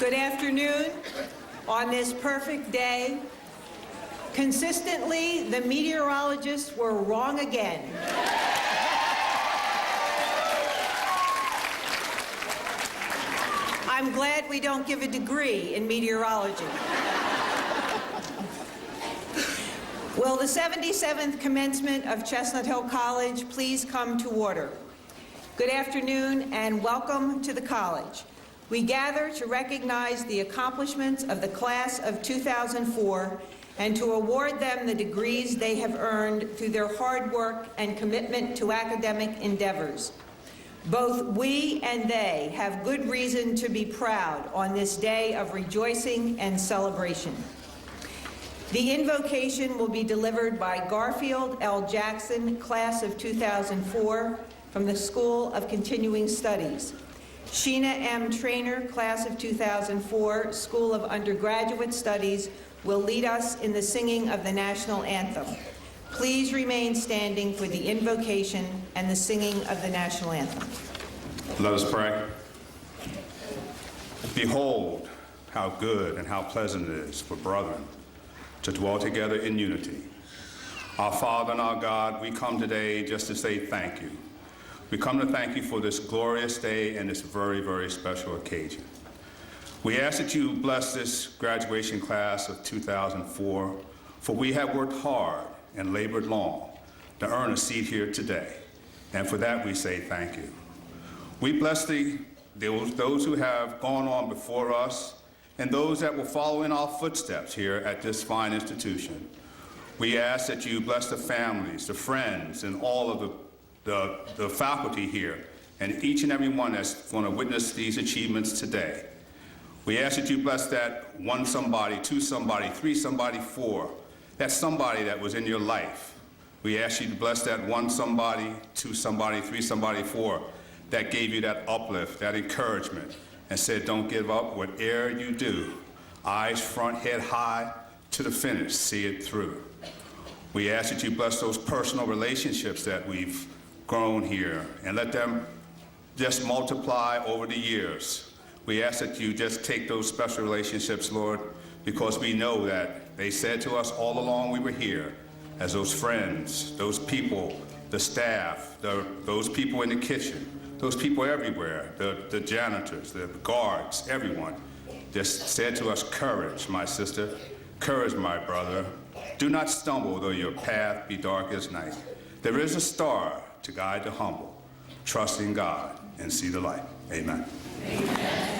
Good afternoon. On this perfect day, consistently, the meteorologists were wrong again. I'm glad we don't give a degree in meteorology. Will the 77th commencement of Chestnut Hill College please come to order? Good afternoon and welcome to the college. We gather to recognize the accomplishments of the class of 2004 and to award them the degrees they have earned through their hard work and commitment to academic endeavors. Both we and they have good reason to be proud on this day of rejoicing and celebration. The invocation will be delivered by Garfield L. Jackson, class of 2004, from the School of Continuing Studies. Sheena M. Trainer, class of 2004, School of Undergraduate Studies, will lead us in the singing of the national anthem. Please remain standing for the invocation and the singing of the national anthem. Let us pray. Behold, how good and how pleasant it is for brethren to dwell together in unity. Our Father and our God, we come today just to say thank you. We come to thank you for this glorious day and this very, very special occasion. We ask that you bless this graduation class of 2004, for we have worked hard and labored long to earn a seat here today. And for that we say thank you. We bless those who have gone on before us and those that will follow in our footsteps here at this fine institution. We ask that you bless the families, the friends, and all of the faculty here, and each and every one that's going to witness these achievements today. We ask that you bless that one somebody, two somebody, three somebody, four, that somebody that was in your life. We ask you to bless that one somebody, two somebody, three somebody, four, that gave you that uplift, that encouragement, and said, don't give up, whatever you do, eyes front, head high, to the finish, see it through. We ask that you bless those personal relationships that we've grown here, and let them just multiply over the years. We ask that you just take those special relationships, Lord, because we know that they said to us all along we were here as those friends, those people, the staff, those people in the kitchen, those people everywhere, the janitors, the guards, everyone, just said to us, courage, my sister, courage, my brother. Do not stumble, though your path be dark as night. There is a star to guide the humble. Trust in God and see the light. Amen. Amen.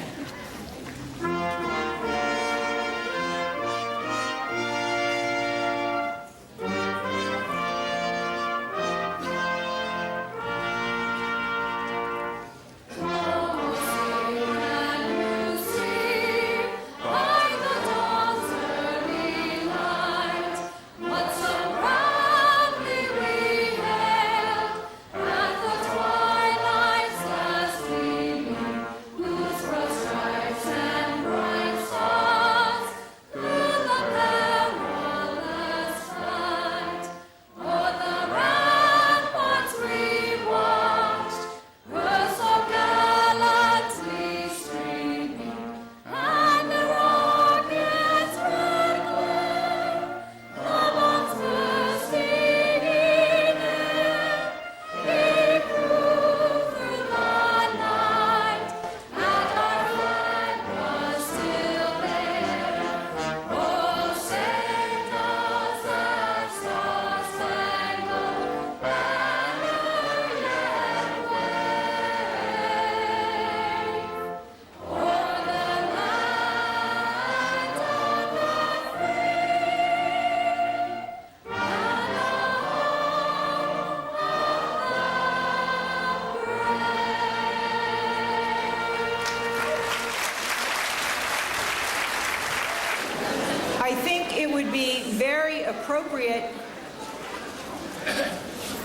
Appropriate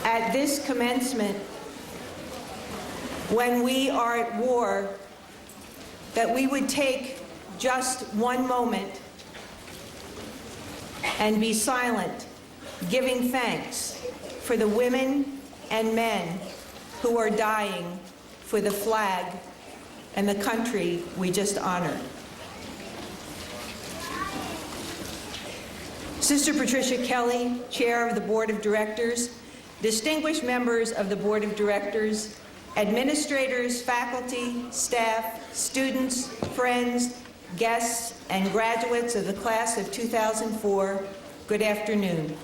at this commencement, when we are at war, that we would take just one moment and be silent, giving thanks for the women and men who are dying for the flag and the country we just honored. Sister Patricia Kelly, Chair of the Board of Directors, distinguished members of the Board of Directors, administrators, faculty, staff, students, friends, guests, and graduates of the class of 2004, good afternoon.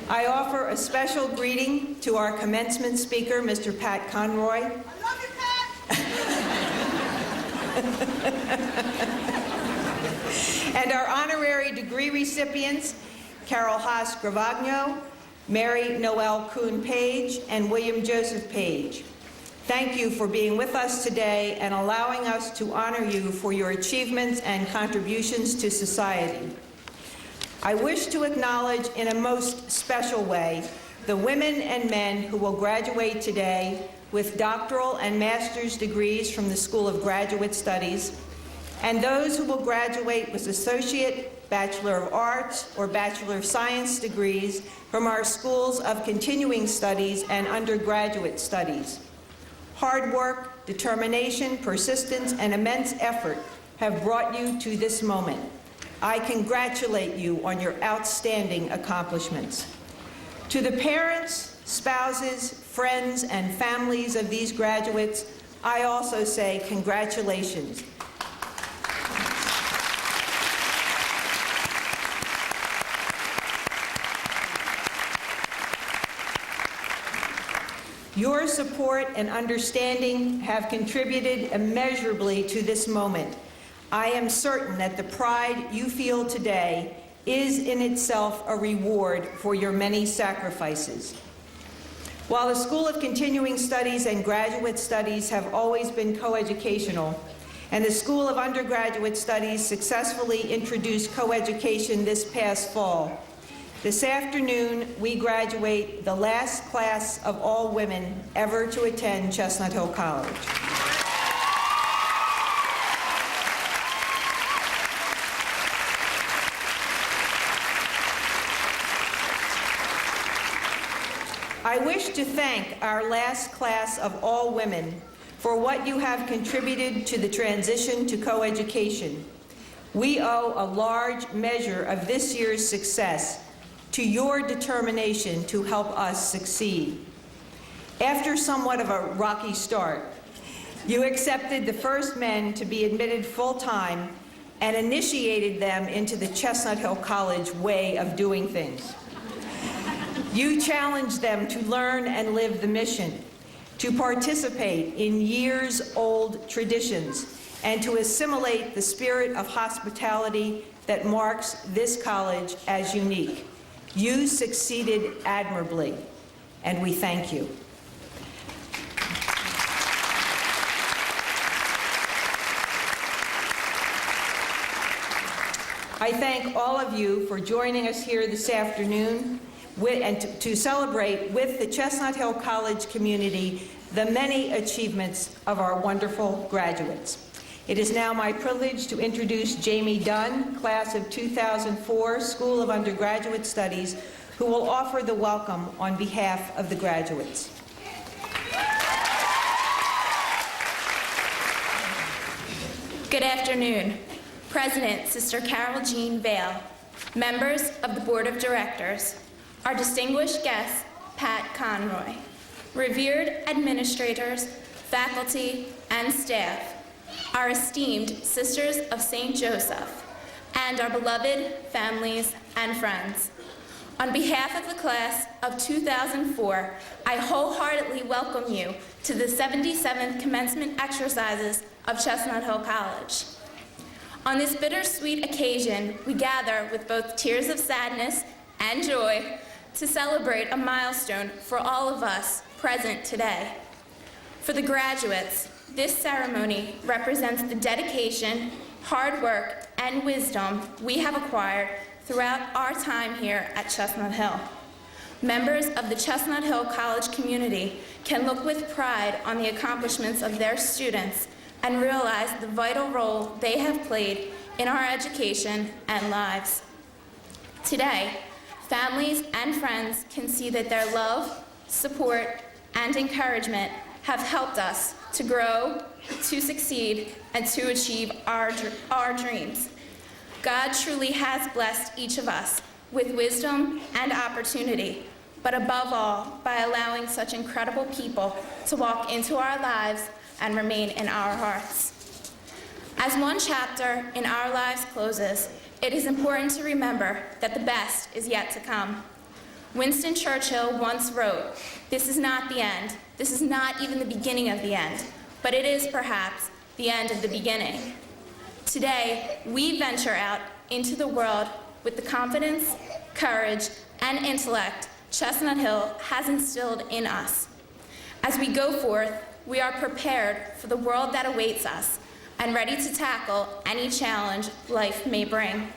I offer a special greeting to our commencement speaker, Mr. Pat Conroy. I love you, Pat! And our honorary degree recipients, Carol Haas Gravagno, Mary Noel Kuhn Page, and William Joseph Page. Thank you for being with us today and allowing us to honor you for your achievements and contributions to society. I wish to acknowledge in a most special way the women and men who will graduate today with doctoral and master's degrees from the School of Graduate Studies, and those who will graduate with associate, Bachelor of Arts, or Bachelor of Science degrees from our schools of continuing studies and undergraduate studies. Hard work, determination, persistence, and immense effort have brought you to this moment. I congratulate you on your outstanding accomplishments. To the parents, spouses, friends, and families of these graduates, I also say congratulations. Your support and understanding have contributed immeasurably to this moment. I am certain that the pride you feel today is in itself a reward for your many sacrifices. While the School of Continuing Studies and Graduate Studies have always been coeducational, and the School of Undergraduate Studies successfully introduced coeducation this past fall, this afternoon we graduate the last class of all women ever to attend Chestnut Hill College. I wish to thank our last class of all women for what you have contributed to the transition to coeducation. We owe a large measure of this year's success to your determination to help us succeed. After somewhat of a rocky start, you accepted the first men to be admitted full-time and initiated them into the Chestnut Hill College way of doing things. You challenged them to learn and live the mission, to participate in years-old traditions, and to assimilate the spirit of hospitality that marks this college as unique. You succeeded admirably, and we thank you. I thank all of you for joining us here this afternoon and to celebrate with the Chestnut Hill College community the many achievements of our wonderful graduates. It is now my privilege to introduce Jamie Dunn, class of 2004, School of Undergraduate Studies, who will offer the welcome on behalf of the graduates. Good afternoon. President, Sister Carol Jean Vail, members of the Board of Directors, our distinguished guest, Pat Conroy, revered administrators, faculty, and staff, our esteemed Sisters of St. Joseph, and our beloved families and friends. On behalf of the class of 2004, I wholeheartedly welcome you to the 77th commencement exercises of Chestnut Hill College. On this bittersweet occasion, we gather with both tears of sadness and joy to celebrate a milestone for all of us present today. For the graduates, this ceremony represents the dedication, hard work, and wisdom we have acquired throughout our time here at Chestnut Hill. Members of the Chestnut Hill College community can look with pride on the accomplishments of their students and realize the vital role they have played in our education and lives. Today, families and friends can see that their love, support, and encouragement have helped us to grow, to succeed, and to achieve our dreams. God truly has blessed each of us with wisdom and opportunity, but above all, by allowing such incredible people to walk into our lives and remain in our hearts. As one chapter in our lives closes, it is important to remember that the best is yet to come. Winston Churchill once wrote, "This is not the end. This is not even the beginning of the end, but it is perhaps the end of the beginning." Today, we venture out into the world with the confidence, courage, and intellect Chestnut Hill has instilled in us. As we go forth, we are prepared for the world that awaits us and ready to tackle any challenge life may bring.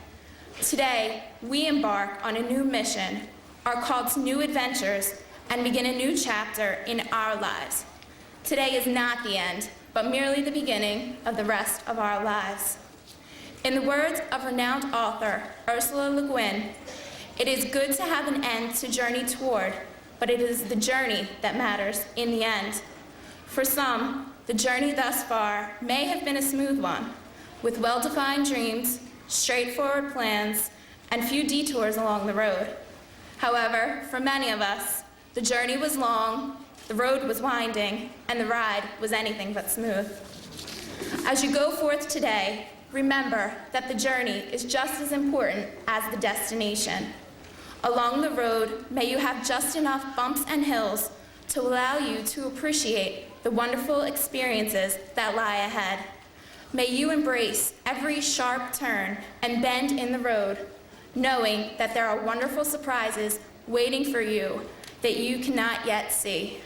Today, we embark on a new mission, are called to new adventures, and begin a new chapter in our lives. Today is not the end, but merely the beginning of the rest of our lives. In the words of renowned author Ursula Le Guin, "It is good to have an end to journey toward, but it is the journey that matters in the end." For some, the journey thus far may have been a smooth one, with well-defined dreams, straightforward plans, and few detours along the road. However, for many of us, the journey was long, the road was winding, and the ride was anything but smooth. As you go forth today, remember that the journey is just as important as the destination. Along the road, may you have just enough bumps and hills to allow you to appreciate the wonderful experiences that lie ahead. May you embrace every sharp turn and bend in the road, knowing that there are wonderful surprises waiting for you that you cannot yet see.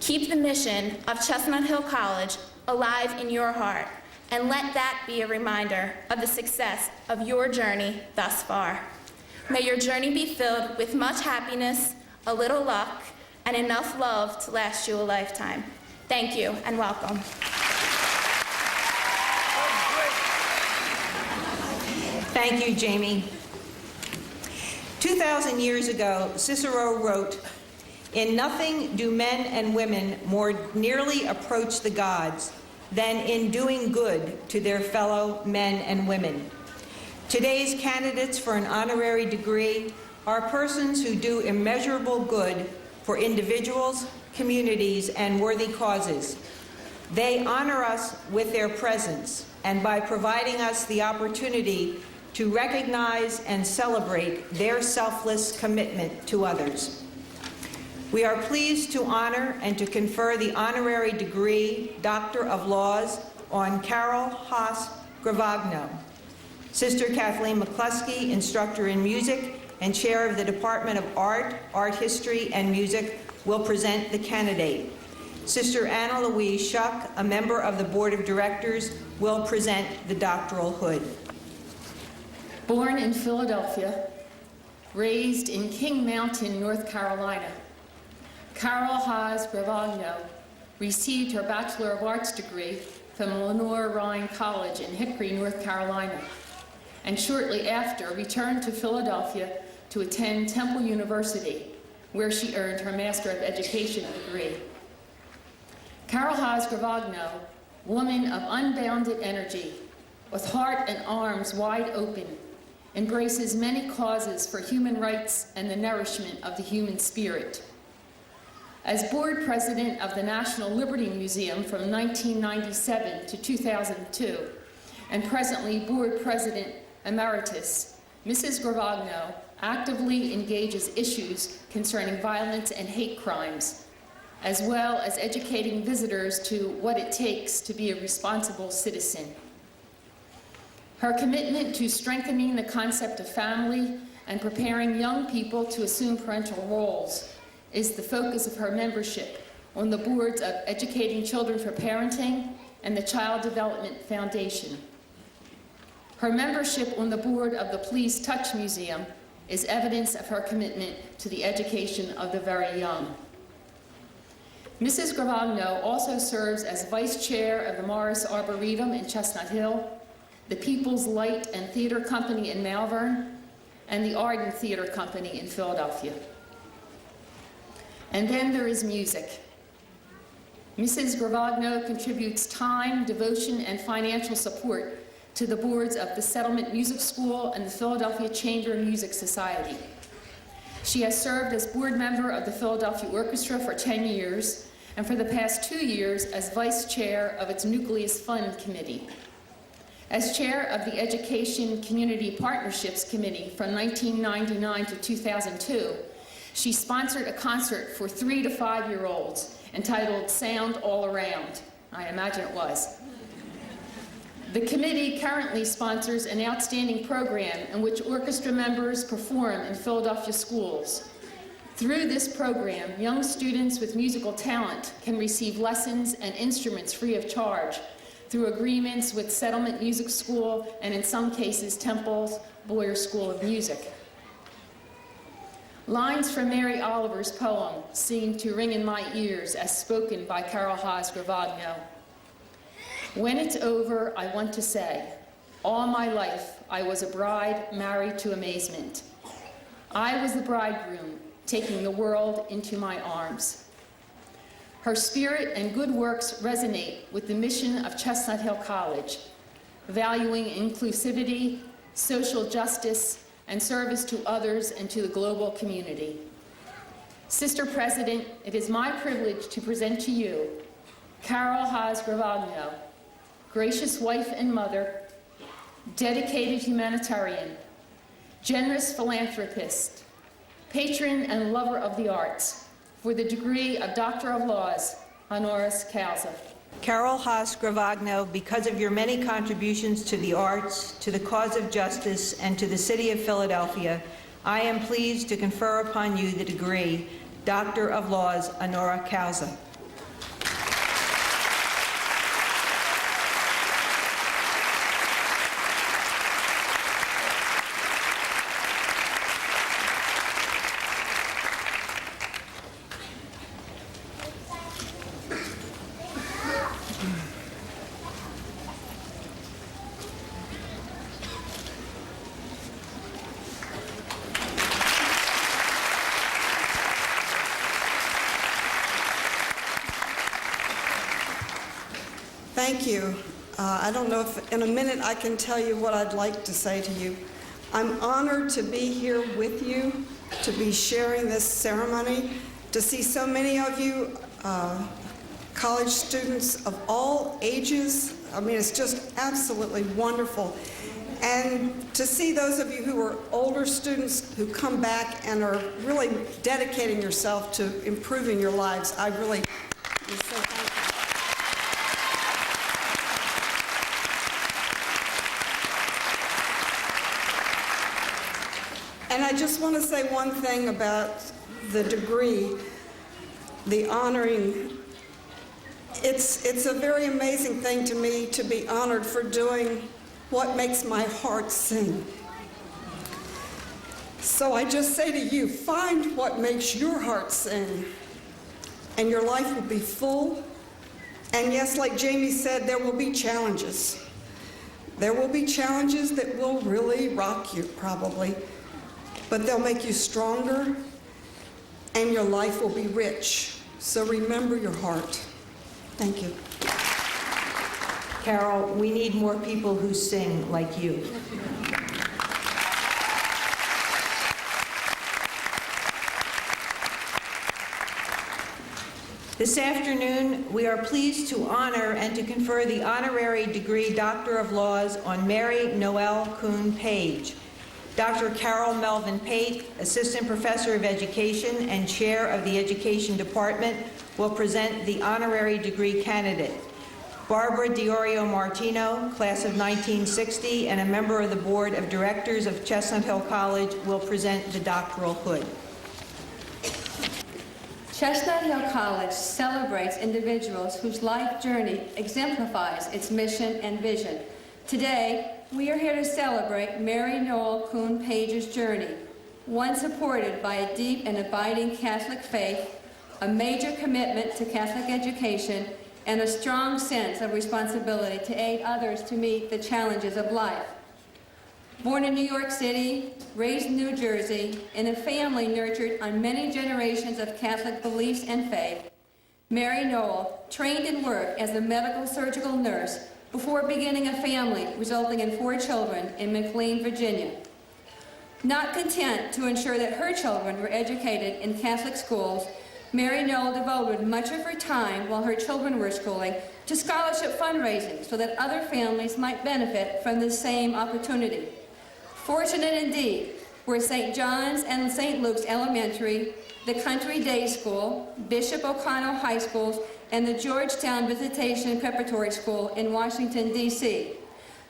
Keep the mission of Chestnut Hill College alive in your heart, and let that be a reminder of the success of your journey thus far. May your journey be filled with much happiness, a little luck, and enough love to last you a lifetime. Thank you, and welcome. Thank you, Jamie. 2,000 years ago, Cicero wrote, "In nothing do men and women more nearly approach the gods than in doing good to their fellow men and women." Today's candidates for an honorary degree are persons who do immeasurable good for individuals, communities, and worthy causes. They honor us with their presence and by providing us the opportunity to recognize and celebrate their selfless commitment to others. We are pleased to honor and to confer the honorary degree Doctor of Laws on Carol Haas Gravagno. Sister Kathleen McCluskey, instructor in music and chair of the Department of Art, Art History, and Music, will present the candidate. Sister Anna Louise Schuck, a member of the Board of Directors, will present the doctoral hood. Born in Philadelphia, raised in King Mountain, North Carolina, Carol Haas Gravagno received her Bachelor of Arts degree from Lenore Rhine College in Hickory, North Carolina, and shortly after returned to Philadelphia to attend Temple University, where she earned her Master of Education degree. Carol Haas Gravagno, woman of unbounded energy, with heart and arms wide open, embraces many causes for human rights and the nourishment of the human spirit. As board president of the National Liberty Museum from 1997 to 2002, and presently board president emeritus, Mrs. Gravagno actively engages issues concerning violence and hate crimes, as well as educating visitors to what it takes to be a responsible citizen. Her commitment to strengthening the concept of family and preparing young people to assume parental roles is the focus of her membership on the boards of Educating Children for Parenting and the Child Development Foundation. Her membership on the board of the Please Touch Museum is evidence of her commitment to the education of the very young. Mrs. Gravagno also serves as vice chair of the Morris Arboretum in Chestnut Hill, the People's Light and Theater Company in Malvern, and the Arden Theater Company in Philadelphia. And then there is music. Mrs. Gravagno contributes time, devotion, and financial support to the boards of the Settlement Music School and the Philadelphia Chamber Music Society. She has served as board member of the Philadelphia Orchestra for 10 years, and for the past 2 years as vice chair of its Nucleus Fund Committee. As chair of the Education Community Partnerships Committee from 1999 to 2002, she sponsored a concert for 3 to 5-year-olds entitled Sound All Around. I imagine it was. The committee currently sponsors an outstanding program in which orchestra members perform in Philadelphia schools. Through this program, young students with musical talent can receive lessons and instruments free of charge through agreements with Settlement Music School and, in some cases, Temple's Boyer School of Music. Lines from Mary Oliver's poem seem to ring in my ears as spoken by Karol Haas-Gravagno. When it's over, I want to say, all my life I was a bride married to amazement. I was the bridegroom, taking the world into my arms. Her spirit and good works resonate with the mission of Chestnut Hill College, valuing inclusivity, social justice, and service to others and to the global community. Sister President, it is my privilege to present to you Karol Haas-Gravagno, gracious wife and mother, dedicated humanitarian, generous philanthropist, patron and lover of the arts, for the degree of Doctor of Laws, honoris causa. Karol Haas-Gravagno, because of your many contributions to the arts, to the cause of justice, and to the city of Philadelphia, I am pleased to confer upon you the degree Doctor of Laws, honoris causa. Thank you. I don't know if in a minute I can tell you what I'd like to say to you. I'm honored to be here with you, to be sharing this ceremony, to see so many of you college students of all ages. I mean, it's just absolutely wonderful. And to see those of you who are older students who come back and are really dedicating yourself to improving your lives, I really am so thankful. And I just want to say one thing about the degree, the honoring. It's a very amazing thing to me to be honored for doing what makes my heart sing. So I just say to you, find what makes your heart sing, and your life will be full. And yes, like Jamie said, there will be challenges. There will be challenges that will really rock you, probably. But they'll make you stronger, and your life will be rich. So remember your heart. Thank you. Karol, we need more people who sing like you. This afternoon, we are pleased to honor and to confer the honorary degree Doctor of Laws on Mary Noel Kuhn Page. Dr. Carol Melvin Pate, Assistant Professor of Education and Chair of the Education Department, will present the honorary degree candidate. Barbara Diorio Martino, class of 1960, and a member of the Board of Directors of Chestnut Hill College, will present the doctoral hood. Chestnut Hill College celebrates individuals whose life journey exemplifies its mission and vision. Today, we are here to celebrate Mary Noel Kuhn Page's journey, one supported by a deep and abiding Catholic faith, a major commitment to Catholic education, and a strong sense of responsibility to aid others to meet the challenges of life. Born in New York City, raised in New Jersey, in a family nurtured on many generations of Catholic beliefs and faith, Mary Noel trained and worked as a medical surgical nurse before beginning a family resulting in 4 children in McLean, Virginia. Not content to ensure that her children were educated in Catholic schools, Mary Knoll devoted much of her time while her children were schooling to scholarship fundraising so that other families might benefit from the same opportunity. Fortunate indeed were St. John's and St. Luke's Elementary, the Country Day School, Bishop O'Connell High Schools, and the Georgetown Visitation Preparatory School in Washington, D.C.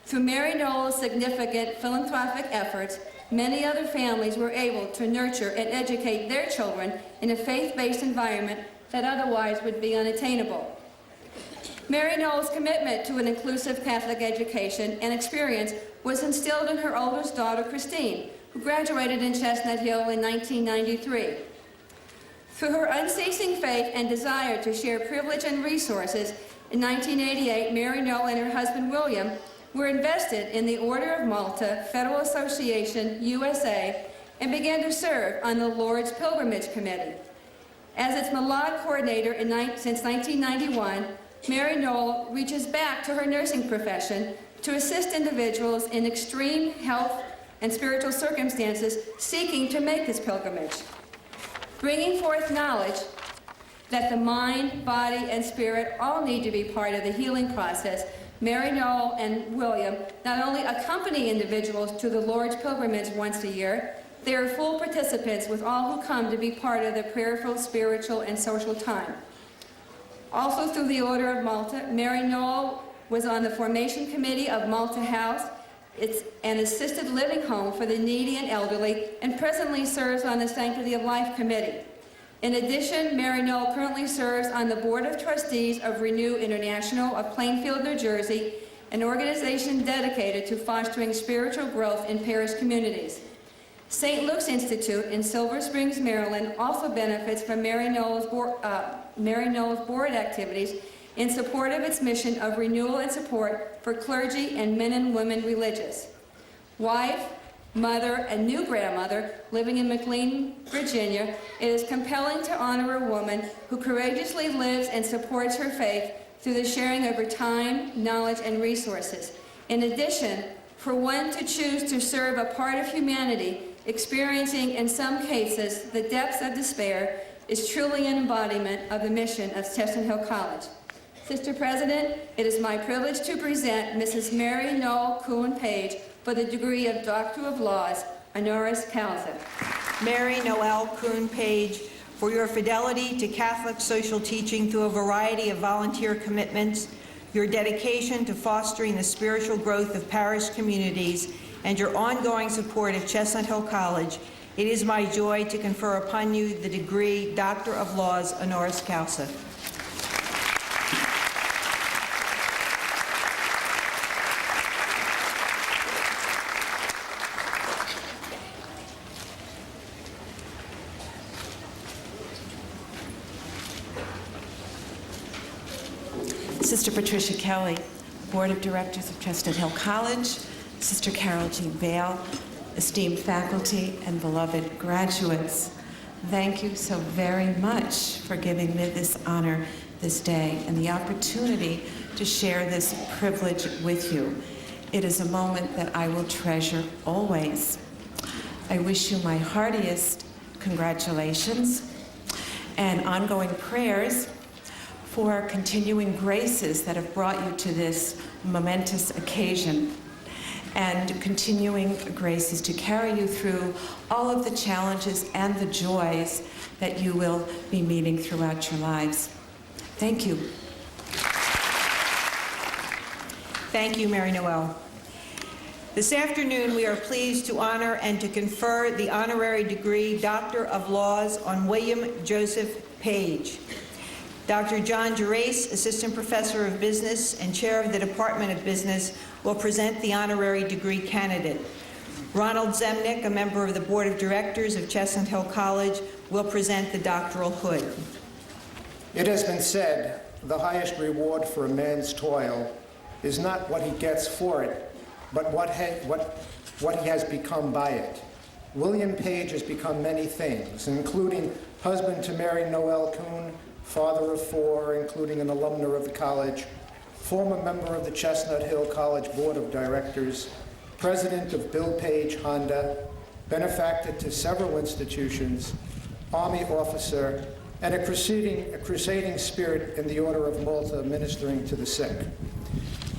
Through Mary Knoll's significant philanthropic efforts, many other families were able to nurture and educate their children in a faith-based environment that otherwise would be unattainable. Mary Knoll's commitment to an inclusive Catholic education and experience was instilled in her oldest daughter, Christine, who graduated in Chestnut Hill in 1993. Through her unceasing faith and desire to share privilege and resources, in 1988, Mary Knoll and her husband, William, were invested in the Order of Malta Federal Association, USA, and began to serve on the Lord's Pilgrimage Committee. As its Malad coordinator since 1991, Mary Knoll reaches back to her nursing profession to assist individuals in extreme health and spiritual circumstances seeking to make this pilgrimage. Bringing forth knowledge that the mind, body, and spirit all need to be part of the healing process, Mary Knoll and William not only accompany individuals to the Lord's pilgrimage once a year, they are full participants with all who come to be part of the prayerful, spiritual, and social time. Also through the Order of Malta, Mary Knoll was on the formation committee of Malta House. It's an assisted living home for the needy and elderly, and presently serves on the Sanctity of Life Committee. In addition, Mary Knoll currently serves on the Board of Trustees of Renew International of Plainfield, New Jersey, an organization dedicated to fostering spiritual growth in parish communities. St. Luke's Institute in Silver Springs, Maryland also benefits from Mary Knoll's board activities in support of its mission of renewal and support for clergy and men and women religious. Wife, mother, and new grandmother living in McLean, Virginia, it is compelling to honor a woman who courageously lives and supports her faith through the sharing of her time, knowledge, and resources. In addition, for one to choose to serve a part of humanity, experiencing in some cases the depths of despair, is truly an embodiment of the mission of Chestnut Hill College. Sister President, it is my privilege to present Mrs. Mary Knoll Coon Page for the degree of Doctor of Laws, honoris causa. Mary Noel Kuhn Page, for your fidelity to Catholic social teaching through a variety of volunteer commitments, your dedication to fostering the spiritual growth of parish communities, and your ongoing support of Chestnut Hill College, it is my joy to confer upon you the degree Doctor of Laws, honoris causa. Sister Patricia Kelly, Board of Directors of Chestnut Hill College, Sister Carol Jean Vale, esteemed faculty and beloved graduates, thank you so very much for giving me this honor this day and the opportunity to share this privilege with you. It is a moment that I will treasure always. I wish you my heartiest congratulations and ongoing prayers for continuing graces that have brought you to this momentous occasion, and continuing graces to carry you through all of the challenges and the joys that you will be meeting throughout your lives. Thank you. Thank you, Mary Noel. This afternoon, we are pleased to honor and to confer the honorary degree Doctor of Laws on William Joseph Page. Dr. John Gerace, Assistant Professor of Business and Chair of the Department of Business, will present the honorary degree candidate. Ronald Zemnick, a member of the Board of Directors of Chestnut Hill College, will present the doctoral hood. It has been said, the highest reward for a man's toil is not what he gets for it, but what he has become by it. William Page has become many things, including husband to Mary Noel Kuhn, father of 4, including an alumna of the college, former member of the Chestnut Hill College Board of Directors, president of Bill Page Honda, benefactor to several institutions, Army officer, and a crusading spirit in the Order of Malta ministering to the sick.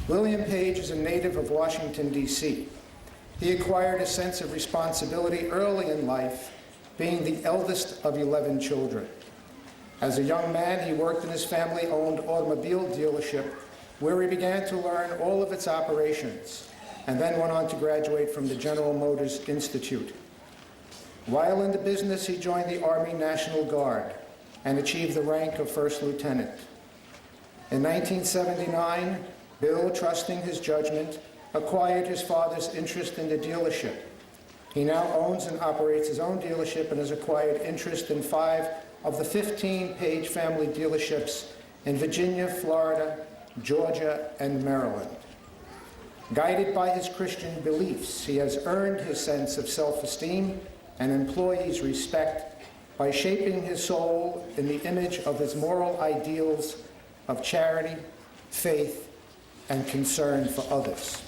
William Page is a native of Washington, D.C. He acquired a sense of responsibility early in life, being the eldest of 11 children. As a young man, he worked in his family-owned automobile dealership, where he began to learn all of its operations, and then went on to graduate from the General Motors Institute. While in the business, he joined the Army National Guard and achieved the rank of first lieutenant. In 1979, Bill, trusting his judgment, acquired his father's interest in the dealership. He now owns and operates his own dealership and has acquired interest in 5 of the 15 Page family dealerships in Virginia, Florida, Georgia, and Maryland. Guided by his Christian beliefs, he has earned his sense of self-esteem and employees' respect by shaping his soul in the image of his moral ideals of charity, faith, and concern for others.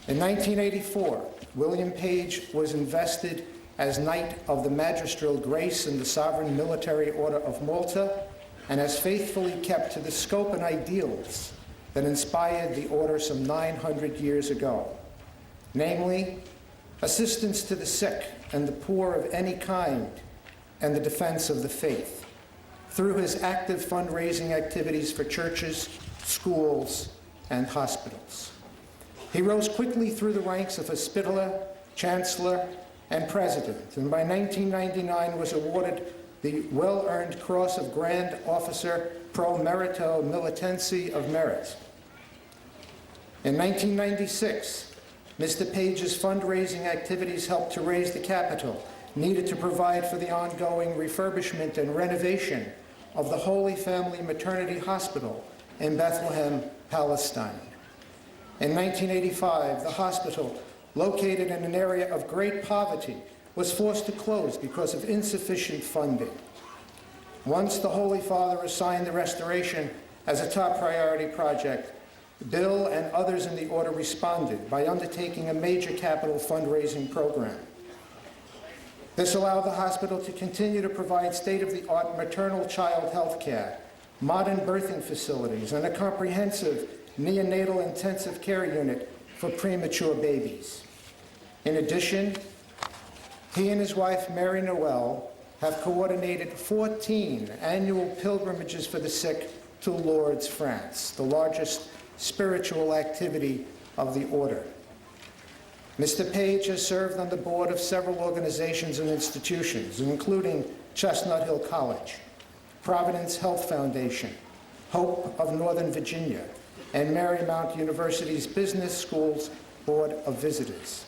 In 1984, William Page was invested as Knight of the Magistral Grace in the Sovereign Military Order of Malta, and has faithfully kept to the scope and ideals that inspired the order some 900 years ago, namely, assistance to the sick and the poor of any kind, and the defense of the faith, through his active fundraising activities for churches, schools, and hospitals. He rose quickly through the ranks of Hospitaller, Chancellor, and President, and by 1999 was awarded the well-earned Cross of Grand Officer Pro Merito Militensi of Merit. In 1996, Mr. Page's fundraising activities helped to raise the capital needed to provide for the ongoing refurbishment and renovation of the Holy Family Maternity Hospital in Bethlehem, Palestine. In 1985, the hospital, located in an area of great poverty, was forced to close because of insufficient funding. Once the Holy Father assigned the restoration as a top priority project, Bill and others in the order responded by undertaking a major capital fundraising program. This allowed the hospital to continue to provide state-of-the-art maternal child health care, modern birthing facilities, and a comprehensive neonatal intensive care unit for premature babies. In addition, he and his wife, Mary Noel, have coordinated 14 annual pilgrimages for the sick to Lourdes, France, the largest spiritual activity of the order. Mr. Page has served on the board of several organizations and institutions, including Chestnut Hill College, Providence Health Foundation, Hope of Northern Virginia, and Marymount University's Business Schools Board of Visitors.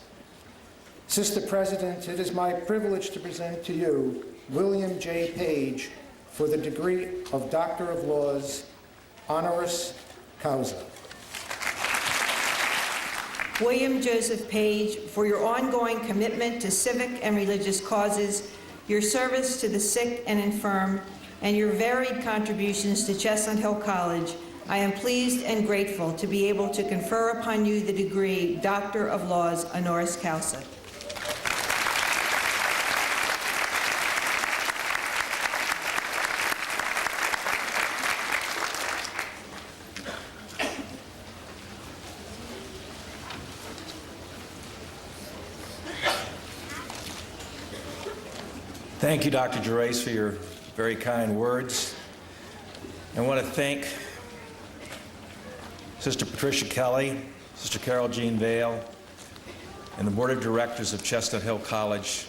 Sister President, it is my privilege to present to you William J. Page for the degree of Doctor of Laws, honoris causa. William Joseph Page, for your ongoing commitment to civic and religious causes, your service to the sick and infirm, and your varied contributions to Chestnut Hill College, I am pleased and grateful to be able to confer upon you the degree Doctor of Laws, honoris causa. Thank you, Dr. Gervais, for your very kind words. I want to thank Sister Patricia Kelly, Sister Carol Jean Vale, and the Board of Directors of Chestnut Hill College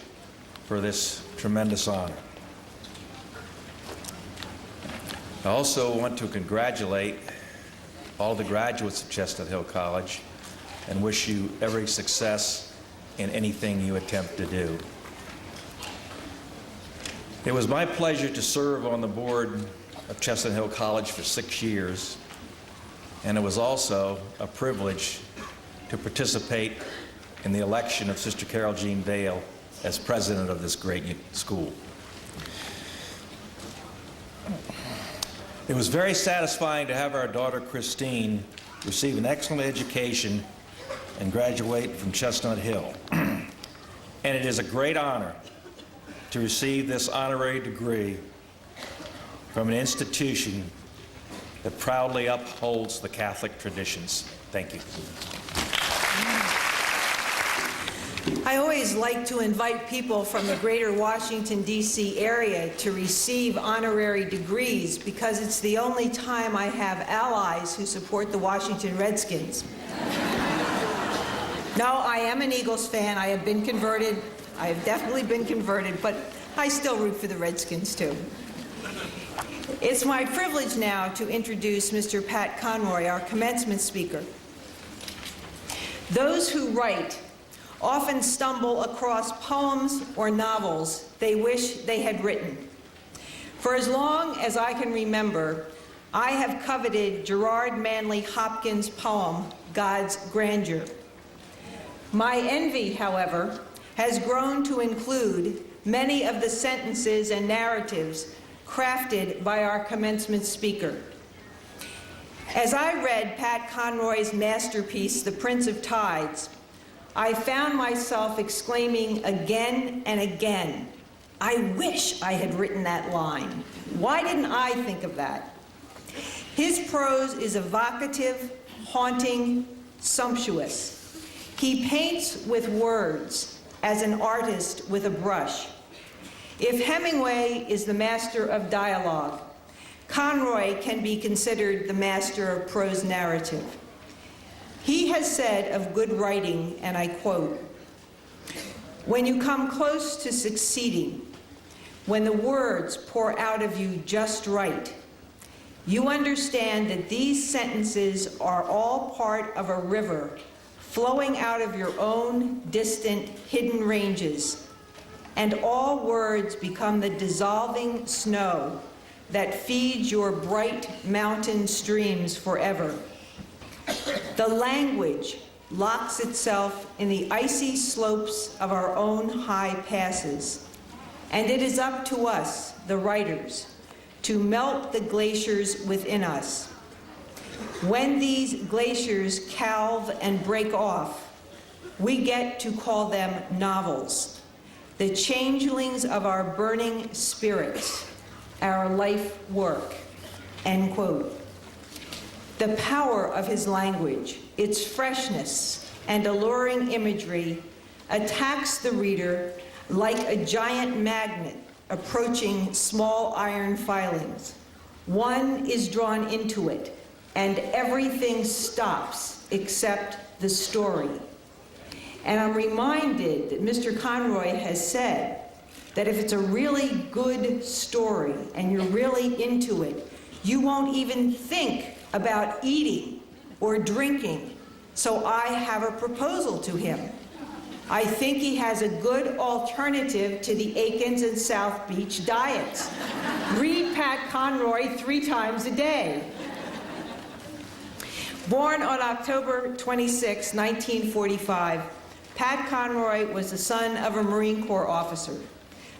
for this tremendous honor. I also want to congratulate all the graduates of Chestnut Hill College and wish you every success in anything you attempt to do. It was my pleasure to serve on the board of Chestnut Hill College for 6 years, and it was also a privilege to participate in the election of Sister Carol Jean Vale as president of this great school. It was very satisfying to have our daughter Christine receive an excellent education and graduate from Chestnut Hill. And it is a great honor to receive this honorary degree from an institution that proudly upholds the Catholic traditions. Thank you. I always like to invite people from the greater Washington, D.C. area to receive honorary degrees because it's the only time I have allies who support the Washington Redskins. No, I am an Eagles fan. I have been converted. I have definitely been converted, but I still root for the Redskins, too. It's my privilege now to introduce Mr. Pat Conroy, our commencement speaker. Those who write often stumble across poems or novels they wish they had written. For as long as I can remember, I have coveted Gerard Manley Hopkins' poem, God's Grandeur. My envy, however, has grown to include many of the sentences and narratives crafted by our commencement speaker. As I read Pat Conroy's masterpiece, The Prince of Tides, I found myself exclaiming again and again, I wish I had written that line. Why didn't I think of that? His prose is evocative, haunting, sumptuous. He paints with words as an artist with a brush. If Hemingway is the master of dialogue, Conroy can be considered the master of prose narrative. He has said of good writing, and I quote, "When you come close to succeeding, when the words pour out of you just right, you understand that these sentences are all part of a river flowing out of your own distant, hidden ranges, and all words become the dissolving snow that feeds your bright mountain streams forever. The language locks itself in the icy slopes of our own high passes, and it is up to us, the writers, to melt the glaciers within us. When these glaciers calve and break off, we get to call them novels, the changelings of our burning spirits, our life work," end quote. The power of his language, its freshness and alluring imagery, attacks the reader like a giant magnet approaching small iron filings. One is drawn into it, and everything stops except the story. And I'm reminded that Mr. Conroy has said that if it's a really good story and you're really into it, you won't even think about eating or drinking. So I have a proposal to him. I think he has a good alternative to the Aikens and South Beach diets. Read Pat Conroy 3 times a day. Born on October 26, 1945, Pat Conroy was the son of a Marine Corps officer,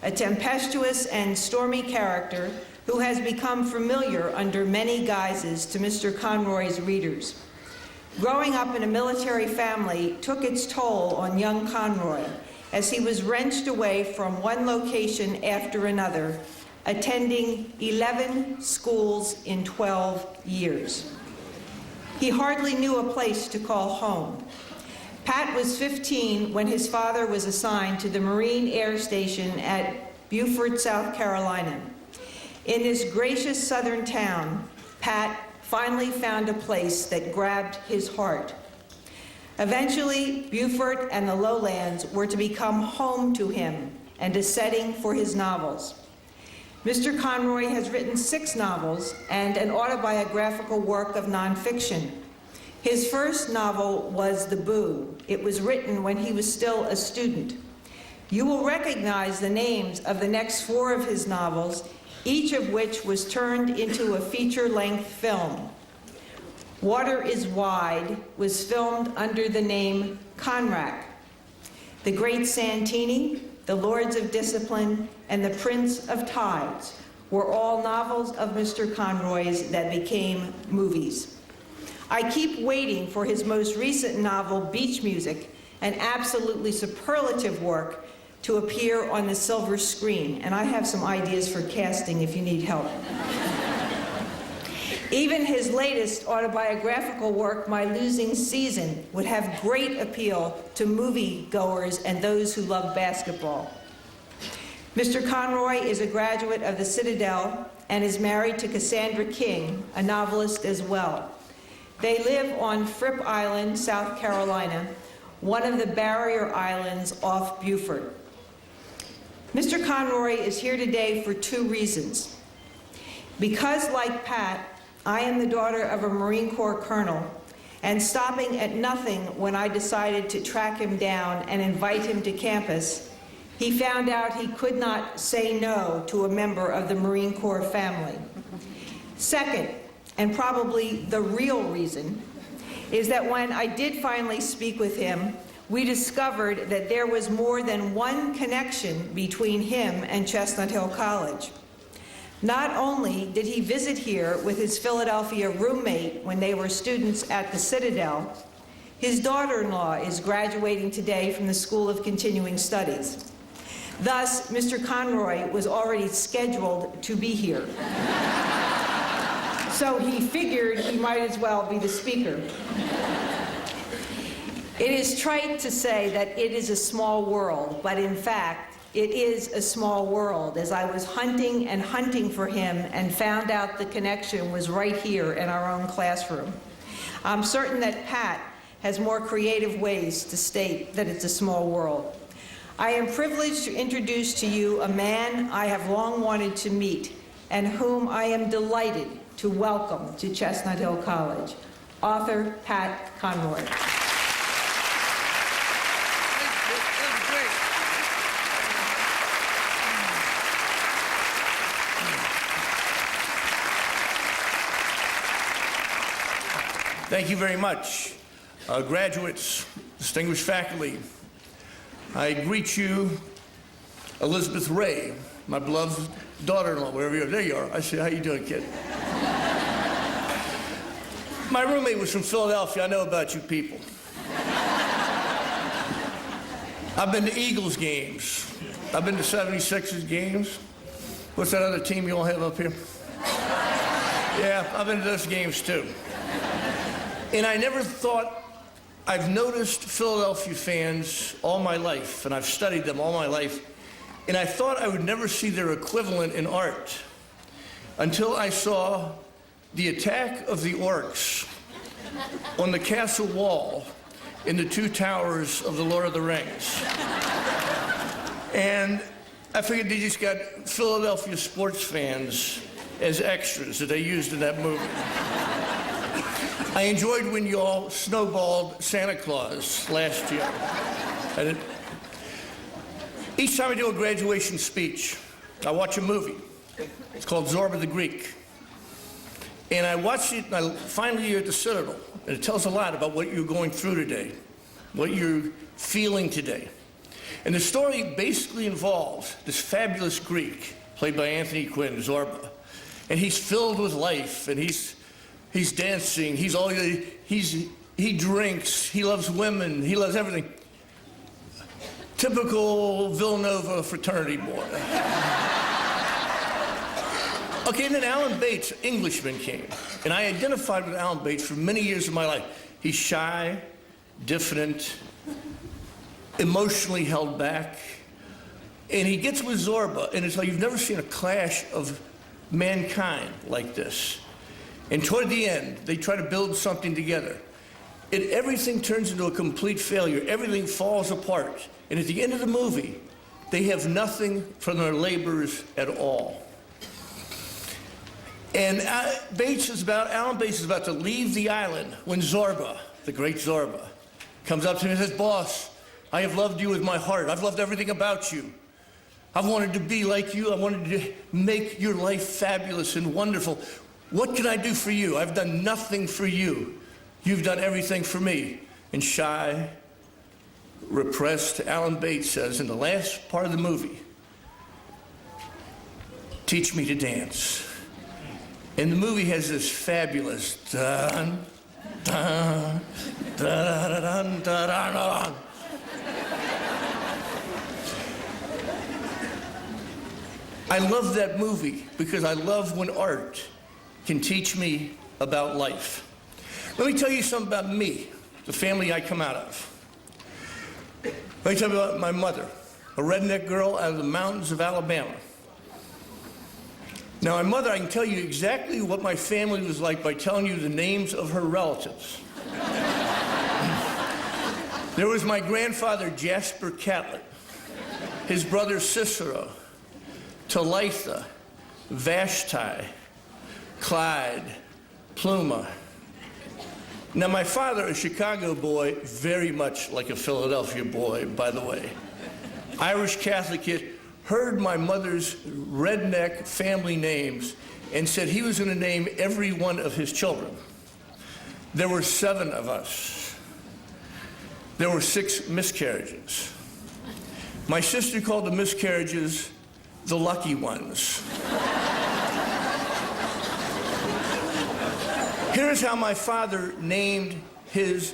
a tempestuous and stormy character who has become familiar under many guises to Mr. Conroy's readers. Growing up in a military family took its toll on young Conroy as he was wrenched away from one location after another, attending 11 schools in 12 years. He hardly knew a place to call home. Pat was 15 when his father was assigned to the Marine Air Station at Beaufort, South Carolina. In this gracious southern town, Pat finally found a place that grabbed his heart. Eventually, Beaufort and the lowlands were to become home to him and a setting for his novels. Mr. Conroy has written 6 novels and an autobiographical work of nonfiction. His first novel was The Boo. It was written when he was still a student. You will recognize the names of the next 4 of his novels, each of which was turned into a feature-length film. Water is Wide was filmed under the name Conrack. The Great Santini, The Lords of Discipline, and The Prince of Tides were all novels of Mr. Conroy's that became movies. I keep waiting for his most recent novel, Beach Music, an absolutely superlative work, to appear on the silver screen, and I have some ideas for casting if you need help. Even his latest autobiographical work, My Losing Season, would have great appeal to moviegoers and those who love basketball. Mr. Conroy is a graduate of the Citadel and is married to Cassandra King, a novelist as well. They live on Fripp Island, South Carolina, one of the barrier islands off Beaufort. Mr. Conroy is here today for two reasons. Because, like Pat, I am the daughter of a Marine Corps colonel, and stopping at nothing when I decided to track him down and invite him to campus, he found out he could not say no to a member of the Marine Corps family. Second, and probably the real reason, is that when I did finally speak with him, we discovered that there was more than one connection between him and Chestnut Hill College. Not only did he visit here with his Philadelphia roommate when they were students at the Citadel, his daughter-in-law is graduating today from the School of Continuing Studies. Thus, Mr. Conroy was already scheduled to be here. So he figured he might as well be the speaker. It is trite to say that it is a small world, but in fact, it is a small world, as I was hunting and hunting for him and found out the connection was right here in our own classroom. I'm certain that Pat has more creative ways to state that it's a small world. I am privileged to introduce to you a man I have long wanted to meet and whom I am delighted to welcome to Chestnut Hill College, author Pat Conroy. Thank you very much. Graduates, distinguished faculty, I greet you, Elizabeth Ray, my beloved daughter-in-law, wherever you are. There you are. I said, how you doing, kid? My roommate was from Philadelphia. I know about you people. I've been to Eagles games. I've been to 76ers games. What's that other team you all have up here? Yeah, I've been to those games too. And I never thought, I've noticed Philadelphia fans all my life, and I've studied them all my life, and I thought I would never see their equivalent in art until I saw the attack of the orcs on the castle wall in the two towers of the Lord of the Rings. And I figured they just got Philadelphia sports fans as extras that they used in that movie. I enjoyed when you all snowballed Santa Claus last year. Each time I do a graduation speech, I watch a movie. It's called Zorba the Greek. And I watched it, and I finally here at the Citadel. And it tells a lot about what you're going through today, what you're feeling today. And the story basically involves this fabulous Greek, played by Anthony Quinn, Zorba. And he's filled with life, and he's dancing, he drinks, he loves women, he loves everything. Typical Villanova fraternity boy. Okay, and then Alan Bates, Englishman, came. And I identified with Alan Bates for many years of my life. He's shy, diffident, emotionally held back. And he gets with Zorba, and it's like you've never seen a clash of mankind like this. And toward the end, they try to build something together. And everything turns into a complete failure. Everything falls apart. And at the end of the movie, they have nothing from their labors at all. And Alan Bates is about to leave the island when Zorba, the great Zorba, comes up to him and says, "Boss, I have loved you with my heart. I've loved everything about you. I've wanted to be like you. I wanted to make your life fabulous and wonderful. What can I do for you? I've done nothing for you. You've done everything for me." And shy, repressed Alan Bates says in the last part of the movie, Teach me to dance. And the movie has this fabulous dun, dun, dun, dun, dun, dun, dun. I love that movie because I love when art can teach me about life. Let me tell you something about me, the family I come out of. Let me tell you about my mother, a redneck girl out of the mountains of Alabama. Now, my mother, I can tell you exactly what my family was like by telling you the names of her relatives. There was my grandfather, Jasper Catlett, his brother Cicero, Talitha, Vashti, Clyde, Pluma. Now, my father, a Chicago boy, very much like a Philadelphia boy, by the way. Irish Catholic kid, heard my mother's redneck family names and said he was going to name every one of his children. There were 7 of us. There were 6 miscarriages. My sister called the miscarriages the lucky ones. Here's how my father named his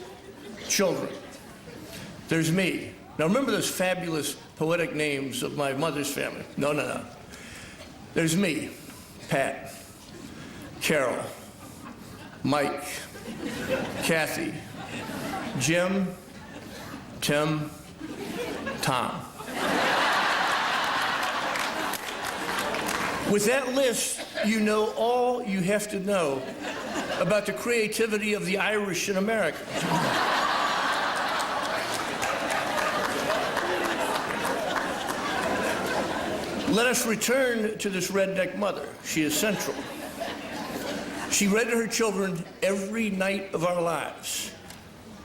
children. There's me. Now remember those fabulous poetic names of my mother's family. No. There's me, Pat, Carol, Mike, Kathy, Jim, Tim, Tom. With that list, you know all you have to know about the creativity of the Irish in America. Let us return to this redneck mother. She is central. She read to her children every night of our lives,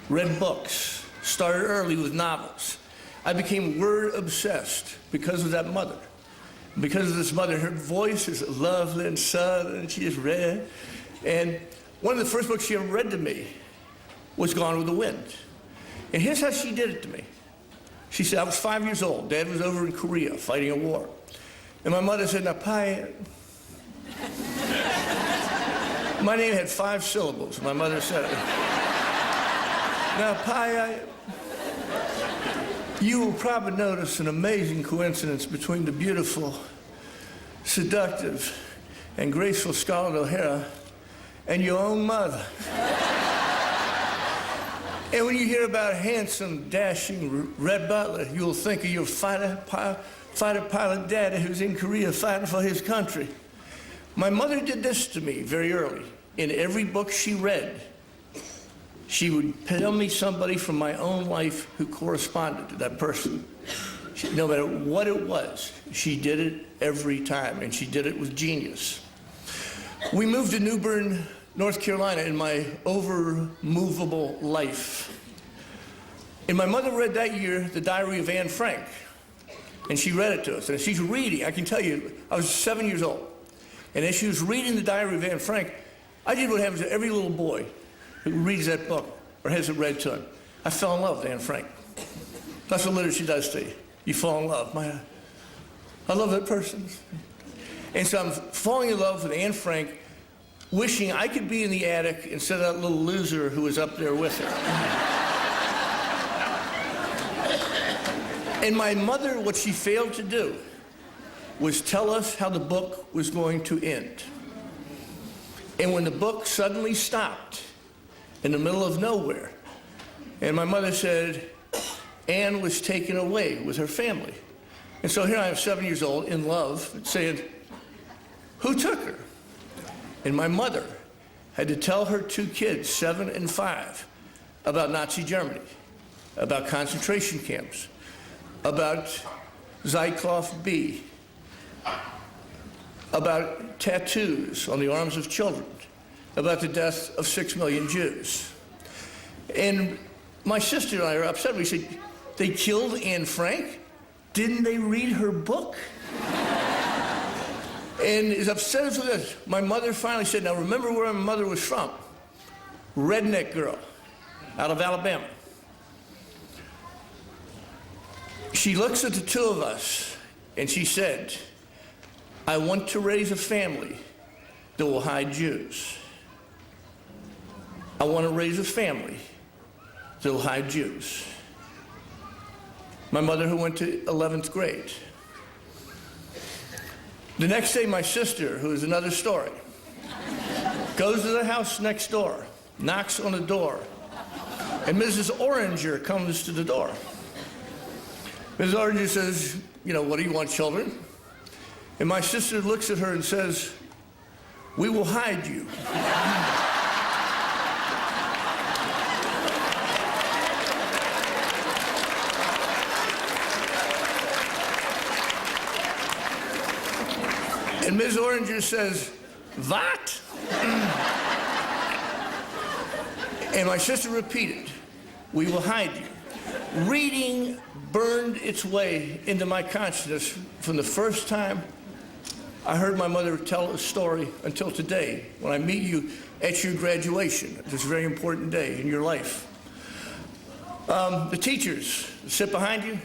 read books, started early with novels. I became word obsessed because of that mother. Because of this mother, her voice is lovely and southern, and she just read. And one of the first books she ever read to me was Gone with the Wind. And here's how she did it to me. She said, I was 5 years old. Dad was over in Korea fighting a war. And my mother said, now, Pi, my name had 5 syllables. My mother said it. Now, Pi, you will probably notice an amazing coincidence between the beautiful, seductive, and graceful Scarlett O'Hara and your own mother. And when you hear about a handsome, dashing Red Butler, you'll think of your fighter pilot daddy who's in Korea fighting for his country. My mother did this to me very early. In every book she read, she would tell me somebody from my own life who corresponded to that person. No matter what it was, she did it every time, and she did it with genius. We moved to New Bern, North Carolina in my over-movable life. And my mother read that year The Diary of Anne Frank, and she read it to us. And as she's reading, I can tell you, I was 7 years old. And as she was reading The Diary of Anne Frank, I did what happens to every little boy who reads that book or has it read to him. I fell in love with Anne Frank. That's what literature does to you. You fall in love. I love that person. And so I'm falling in love with Anne Frank, wishing I could be in the attic instead of that little loser who was up there with her. And my mother, what she failed to do was tell us how the book was going to end. And when the book suddenly stopped in the middle of nowhere, and my mother said Anne was taken away with her family. And so here I am, 7 years old, in love, saying, who took her? And my mother had to tell her 2 kids, 7 and 5, about Nazi Germany, about concentration camps, about Zyklov B, about tattoos on the arms of children, about the death of 6 million Jews. And my sister and I are upset. We said, they killed Anne Frank? Didn't they read her book? And as upset as it is, my mother finally said, now remember where my mother was from. Redneck girl out of Alabama. She looks at the 2 of us and she said, I want to raise a family that will hide Jews. I want to raise a family that will hide Jews. My mother, who went to 11th grade. The next day, my sister, who is another story, goes to the house next door, knocks on the door, and Mrs. Oranger comes to the door. Mrs. Oranger says, you know, what do you want, children? And my sister looks at her and says, we will hide you. And Ms. Oranger says, what? And my sister repeated, we will hide you. Reading burned its way into my consciousness from the first time I heard my mother tell a story until today, when I meet you at your graduation, this very important day in your life. The teachers that sit behind you,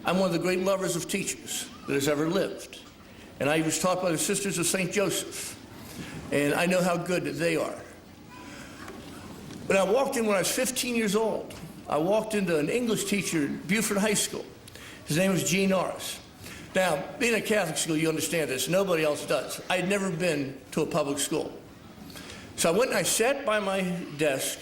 I'm one of the great lovers of teachers that has ever lived. And I was taught by the Sisters of St. Joseph, and I know how good they are. But I walked in when I was 15 years old. I walked into an English teacher at Beaufort High School. His name was Gene Norris. Now, being a Catholic school, you understand this. Nobody else does. I had never been to a public school. So I went and I sat by my desk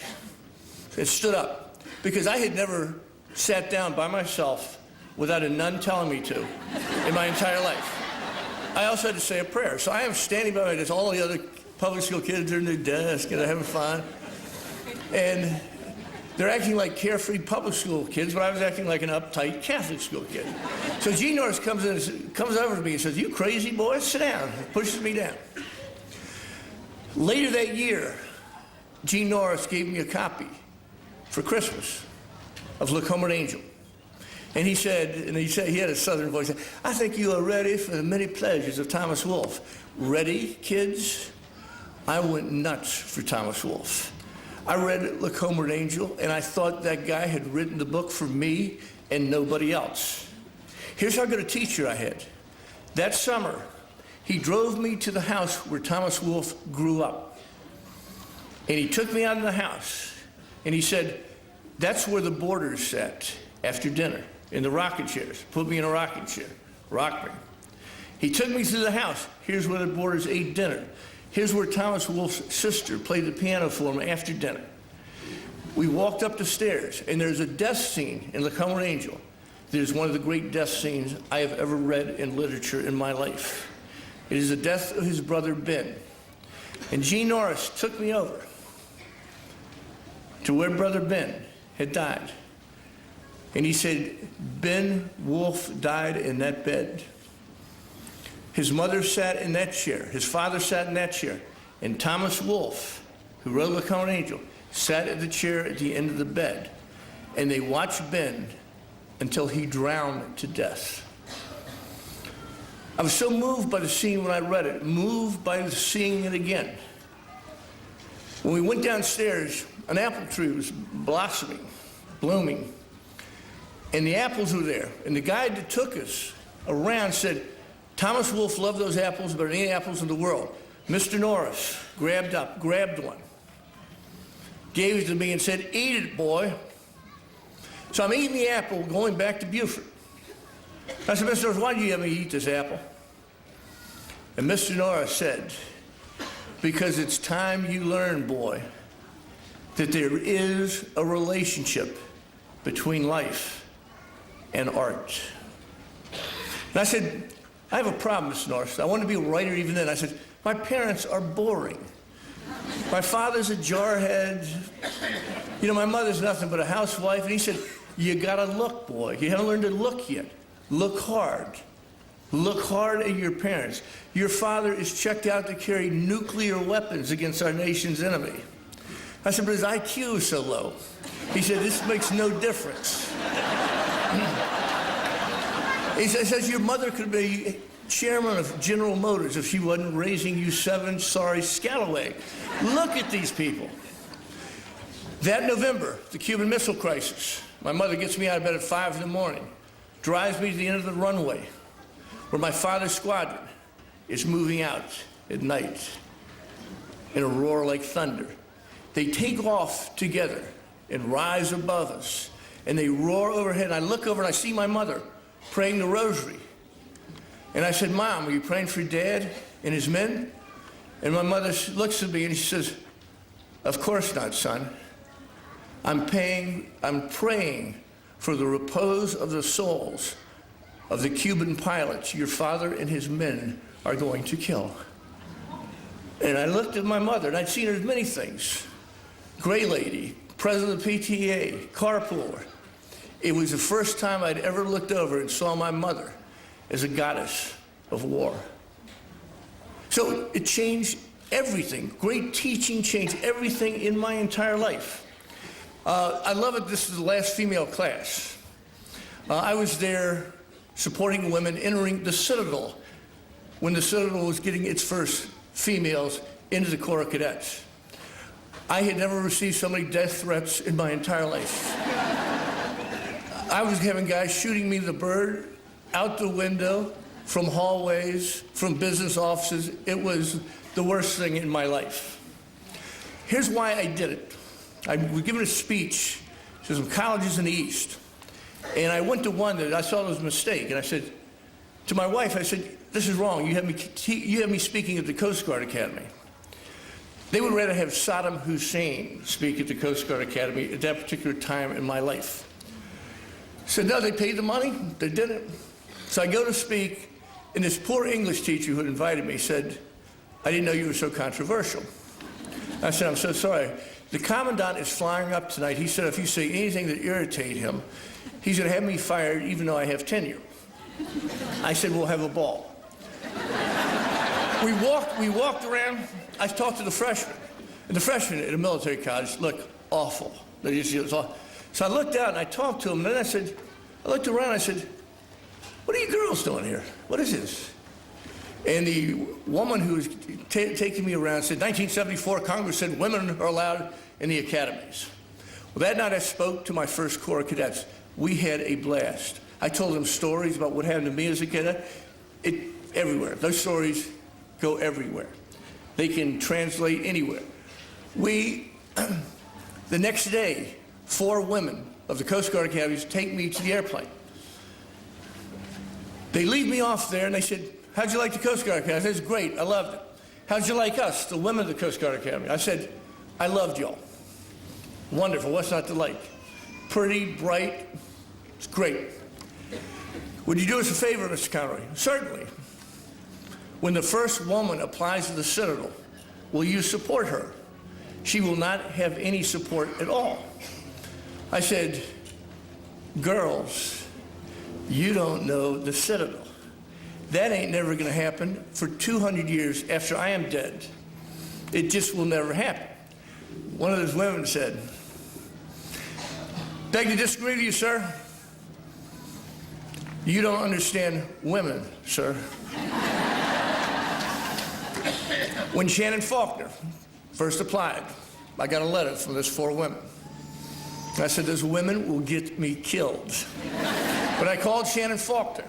and stood up, because I had never sat down by myself without a nun telling me to in my entire life. I also had to say a prayer. So I am standing by my desk. All the other public school kids are in their desk and they're having fun. And they're acting like carefree public school kids, but I was acting like an uptight Catholic school kid. So Gene Norris comes over to me and says, you crazy boy, sit down. Pushes me down. Later that year, Gene Norris gave me a copy for Christmas of Look Home, an Angel. And he said, he had a southern voice, I think you are ready for the many pleasures of Thomas Wolfe. Ready, kids? I went nuts for Thomas Wolfe. I read Look Home, an Angel, and I thought that guy had written the book for me and nobody else. Here's how good a teacher I had. That summer, he drove me to the house where Thomas Wolfe grew up. And he took me out of the house, and he said, that's where the boarders sat after dinner, in the rocking chairs. Put me in a rocking chair, rocked me. He took me through the house. Here's where the boarders ate dinner. Here's where Thomas Wolfe's sister played the piano for him after dinner. We walked up the stairs, and there's a death scene in Look Home, an Angel. There's one of the great death scenes I have ever read in literature in my life. It is the death of his brother, Ben. And Gene Norris took me over to where brother Ben had died. And he said, Ben Wolfe died in that bed. His mother sat in that chair. His father sat in that chair. And Thomas Wolfe, who wrote Look Home, an Angel, sat at the chair at the end of the bed. And they watched Ben until he drowned to death. I was so moved by the scene when I read it, moved by seeing it again. When we went downstairs, an apple tree was blossoming, blooming. And the apples were there. And the guide that took us around said, Thomas Wolfe loved those apples better than any apples in the world. Mr. Norris grabbed one, gave it to me and said, eat it, boy. So I'm eating the apple going back to Beaufort. I said, Mr. Norris, why did you have me eat this apple? And Mr. Norris said, because it's time you learn, boy, that there is a relationship between life and art. And I said, I have a problem, Mr. Norris. I wanted to be a writer even then. I said, my parents are boring. My father's a jarhead. You know, my mother's nothing but a housewife. And he said, you gotta look, boy. You haven't learned to look yet. Look hard. Look hard at your parents. Your father is checked out to carry nuclear weapons against our nation's enemy. I said, but his IQ is so low. He said, this makes no difference. He says, your mother could be chairman of General Motors if she wasn't raising you 7 sorry scallywag. Look at these people. That November, the Cuban Missile Crisis, my mother gets me out of bed at 5 in the morning, drives me to the end of the runway where my father's squadron is moving out at night in a roar like thunder. They take off together and rise above us, and they roar overhead. And I look over and I see my mother praying the rosary. And I said, Mom, are you praying for Dad and his men? And my mother looks at me and she says, of course not, son. I'm praying for the repose of the souls of the Cuban pilots your father and his men are going to kill. And I looked at my mother, and I'd seen her as many things. Gray lady, president of the PTA, carpooler. It was the first time I'd ever looked over and saw my mother as a goddess of war. So it changed everything. Great teaching changed everything in my entire life. I love it. This is the last female class. I was there supporting women entering the Citadel when the Citadel was getting its first females into the Corps of Cadets. I had never received so many death threats in my entire life. I was having guys shooting me the bird out the window, from hallways, from business offices. It was the worst thing in my life. Here's why I did it. I was given a speech to some colleges in the East, and I went to one that I saw was a mistake, and I said to my wife, I said, this is wrong. You have me speaking at the Coast Guard Academy. They would rather have Saddam Hussein speak at the Coast Guard Academy at that particular time in my life. I said, no, they paid the money. They did it. So I go to speak, and this poor English teacher who had invited me said, I didn't know you were so controversial. I said, I'm so sorry. The commandant is flying up tonight. He said if you say anything that irritates him, he's going to have me fired even though I have tenure. I said, we'll have a ball. We walked around. I talked to the freshmen. And the freshmen at a military college look awful. So I looked out and I talked to them. And then I looked around and I said, what are you girls doing here? What is this? And the woman who was taking me around said, 1974, Congress said women are allowed in the academies. Well, that night I spoke to my first Corps of Cadets. We had a blast. I told them stories about what happened to me as a cadet. Everywhere. Those stories go everywhere. They can translate anywhere. The next day, 4 women of the Coast Guard Academies take me to the airplane. They leave me off there and they said, how'd you like the Coast Guard Academy? I said, it's great, I loved it. How'd you like us, the women of the Coast Guard Academy? I said, I loved y'all. Wonderful, what's not to like? Pretty, bright, it's great. Would you do us a favor, Mr. Conroy? Certainly. When the first woman applies to the Citadel, will you support her? She will not have any support at all. I said, girls, you don't know the Citadel. That ain't never going to happen for 200 years after I am dead. It just will never happen. One of those women said, beg to disagree with you, sir. You don't understand women, sir. When Shannon Faulkner first applied, I got a letter from those 4 women. I said, those women will get me killed. But I called Shannon Faulkner.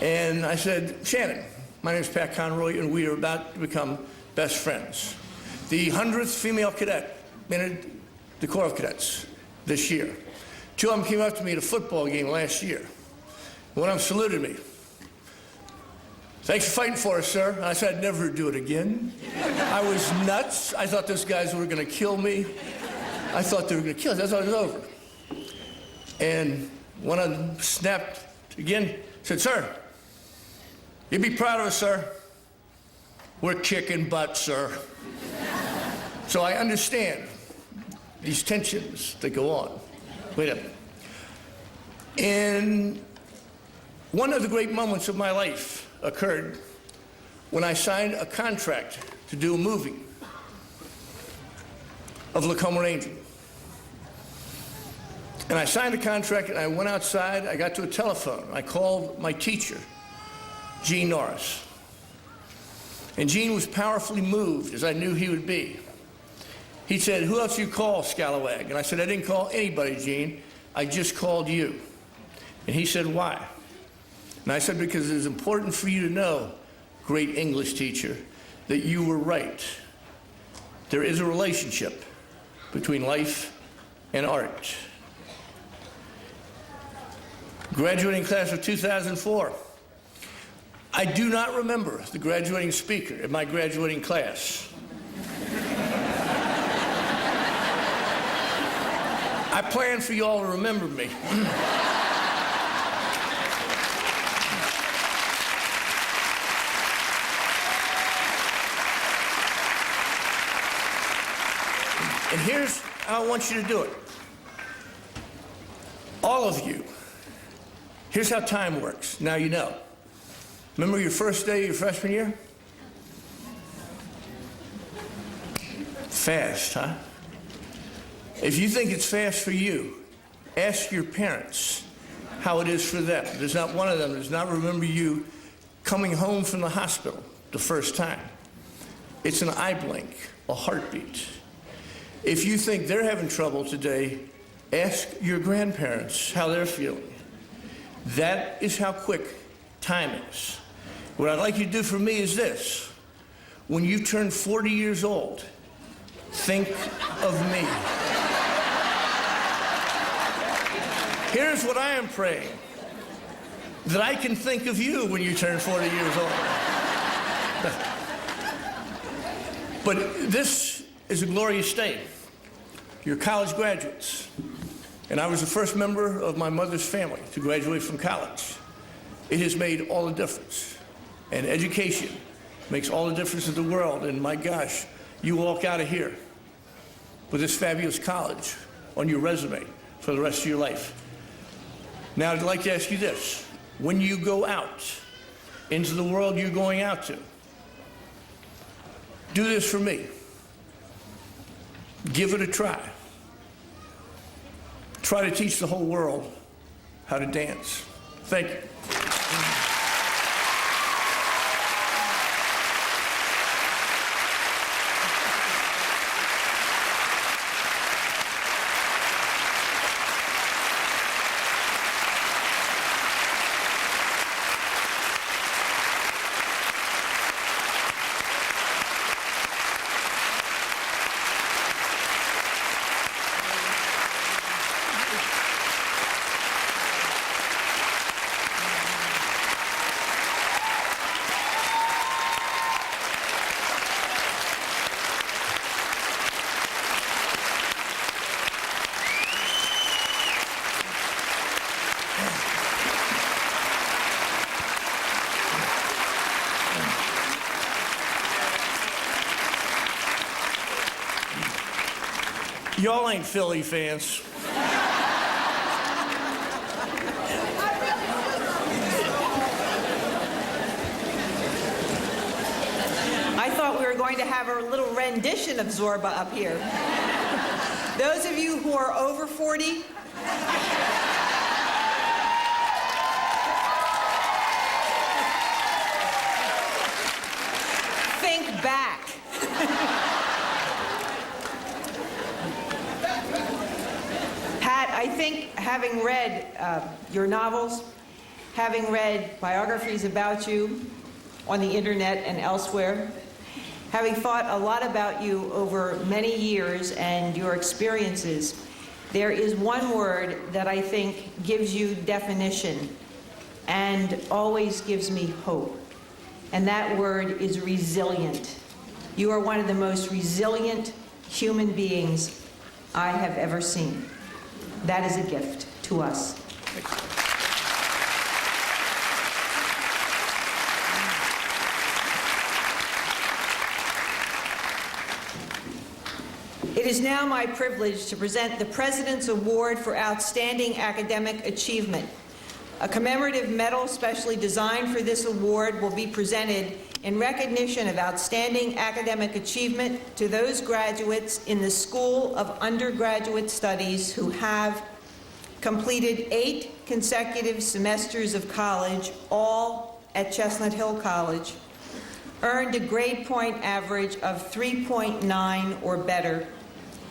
And I said, Shannon, my name is Pat Conroy, and we are about to become best friends. The 100th female cadet entered the Corps of Cadets this year. 2 of them came up to me at a football game last year. One of them saluted me. Thanks for fighting for us, sir. And I said, I'd never do it again. I was nuts. I thought those guys were going to kill me. I thought they were going to kill us. I thought it was over. And one of them snapped again, said, sir, you'd be proud of us, sir. We're kicking butt, sir. So I understand these tensions that go on. Wait a minute. And one of the great moments of my life occurred when I signed a contract to do a movie of Lacoma Ranger. And I signed a contract and I went outside, I got to a telephone. I called my teacher, Gene Norris. And Gene was powerfully moved, as I knew he would be. He said, who else you call, Scalawag? And I said, I didn't call anybody, Gene. I just called you. And he said, why? And I said, because it is important for you to know great English teacher, that you were right. There is a relationship between life and art. Graduating class of 2004. I do not remember the graduating speaker in my graduating class. I plan for you all to remember me. And here's how I want you to do it. All of you, here's how time works. Now you know. Remember your first day of your freshman year? Fast, huh? If you think it's fast for you, ask your parents how it is for them. There's not one of them that does not remember you coming home from the hospital the first time. It's an eye blink, a heartbeat. If you think they're having trouble today, ask your grandparents how they're feeling. That is how quick time is. What I'd like you to do for me is this. When you turn 40 years old, think of me. Here's what I am praying. That I can think of you when you turn 40 years old. But this is a glorious day. You're college graduates. And I was the first member of my mother's family to graduate from college. It has made all the difference. And education makes all the difference in the world. And my gosh, you walk out of here with this fabulous college on your resume for the rest of your life. Now, I'd like to ask you this. When you go out into the world you're going out to, do this for me. Give it a try. Try to teach the whole world how to dance. Thank you. Y'all ain't Philly fans. I thought we were going to have a little rendition of Zorba up here. Those of you who are over 40, think back. Pat, I think having read your novels, having read biographies about you on the internet and elsewhere, having thought a lot about you over many years and your experiences, there is one word that I think gives you definition and always gives me hope, and that word is resilient. You are one of the most resilient human beings I have ever seen. That is a gift to us. It is now my privilege to present the President's Award for Outstanding Academic Achievement. A commemorative medal specially designed for this award will be presented in recognition of outstanding academic achievement to those graduates in the School of Undergraduate Studies who have completed 8 consecutive semesters of college, all at Chestnut Hill College, earned a grade point average of 3.9 or better,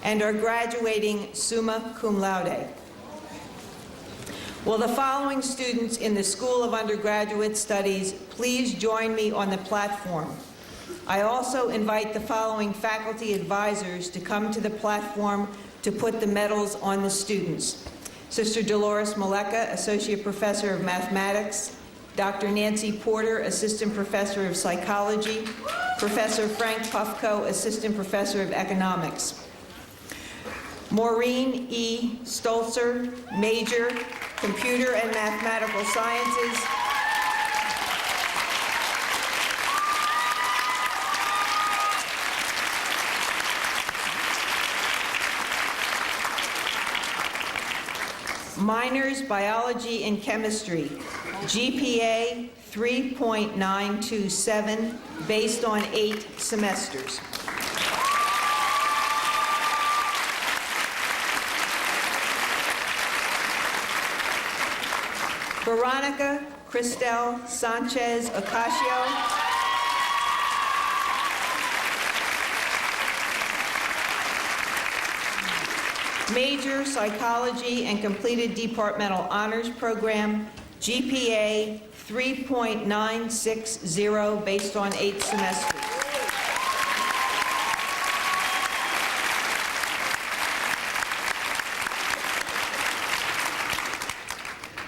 and are graduating summa cum laude. Will the following students in the School of Undergraduate Studies please join me on the platform? I also invite the following faculty advisors to come to the platform to put the medals on the students. Sister Dolores Maleka, Associate Professor of Mathematics, Dr. Nancy Porter, Assistant Professor of Psychology, Professor Frank Puffko, Assistant Professor of Economics. Maureen E. Stolzer, Major, Computer and Mathematical Sciences. Minors, Biology and Chemistry, GPA 3.927, based on 8 semesters. Veronica Cristel Sanchez Ocasio. Major Psychology and completed Departmental Honors Program, GPA 3.960 based on 8 semesters.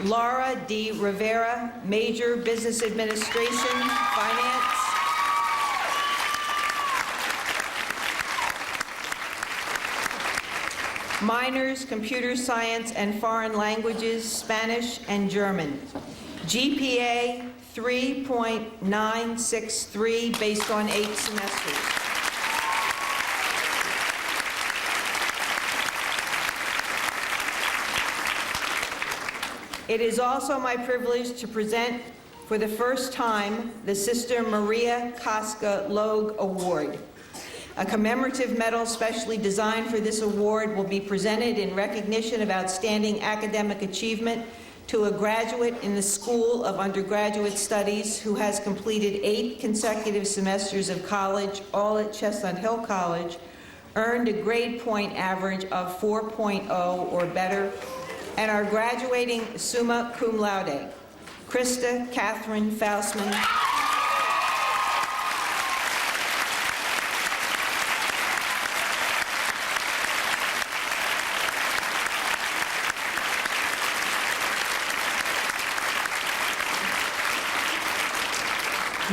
Laura D. Rivera, Major Business Administration, Finance. Minors, Computer Science and Foreign Languages, Spanish and German. GPA 3.963 based on 8 semesters. It is also my privilege to present for the first time the Sister Maria Casca Logue Award. A commemorative medal specially designed for this award will be presented in recognition of outstanding academic achievement to a graduate in the School of Undergraduate Studies who has completed 8 consecutive semesters of college, all at Chestnut Hill College, earned a grade point average of 4.0 or better, and are graduating summa cum laude. Krista Catherine Faustman.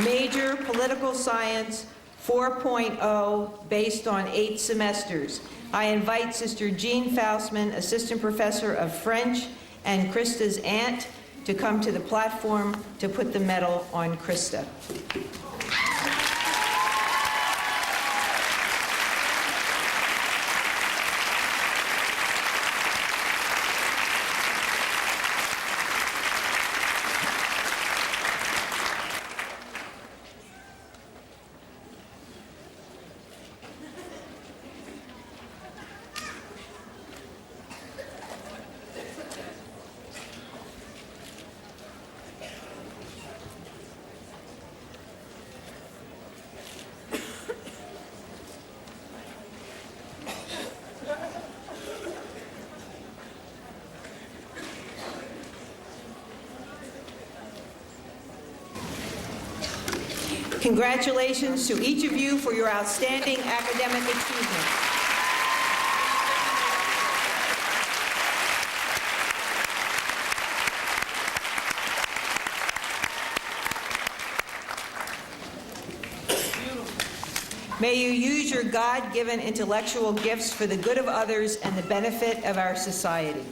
Major Political Science 4.0 based on 8 semesters. I invite Sister Jean Faustman, Assistant Professor of French, and Krista's aunt to come to the platform to put the medal on Krista. Congratulations to each of you for your outstanding academic achievement. May you use your God-given intellectual gifts for the good of others and the benefit of our society.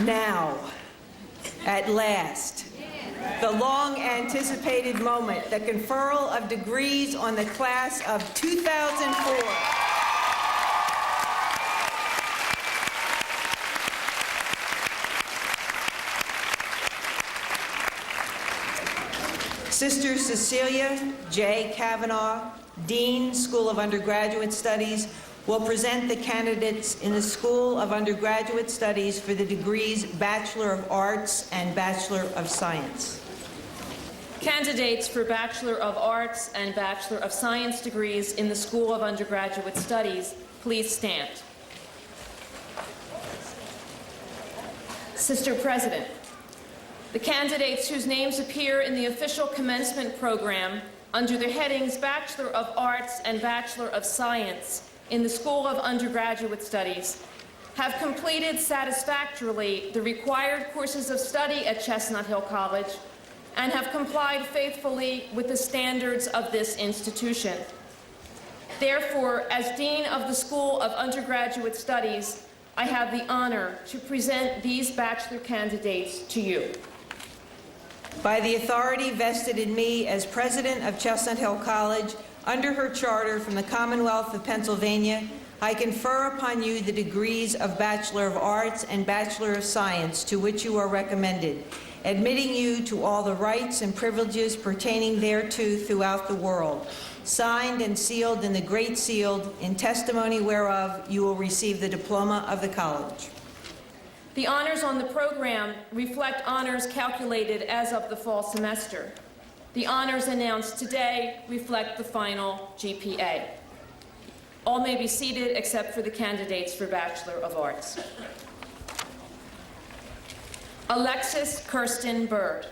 Now, at last, the long-anticipated moment, the conferral of degrees on the class of 2004. Sister Cecilia J. Kavanaugh, Dean, School of Undergraduate Studies, will present the candidates in the School of Undergraduate Studies for the degrees Bachelor of Arts and Bachelor of Science. Candidates for Bachelor of Arts and Bachelor of Science degrees in the School of Undergraduate Studies, please stand. Sister President, the candidates whose names appear in the official commencement program under the headings Bachelor of Arts and Bachelor of Science in the School of Undergraduate Studies have completed satisfactorily the required courses of study at Chestnut Hill College and have complied faithfully with the standards of this institution. Therefore, as Dean of the School of Undergraduate Studies, I have the honor to present these bachelor candidates to you. By the authority vested in me as President of Chestnut Hill College, under her charter from the Commonwealth of Pennsylvania, I confer upon you the degrees of Bachelor of Arts and Bachelor of Science to which you are recommended, admitting you to all the rights and privileges pertaining thereto throughout the world. Signed and sealed in the Great Seal, in testimony whereof you will receive the diploma of the college. The honors on the program reflect honors calculated as of the fall semester. The honors announced today reflect the final GPA. All may be seated except for the candidates for Bachelor of Arts. Alexis Kirsten Bird.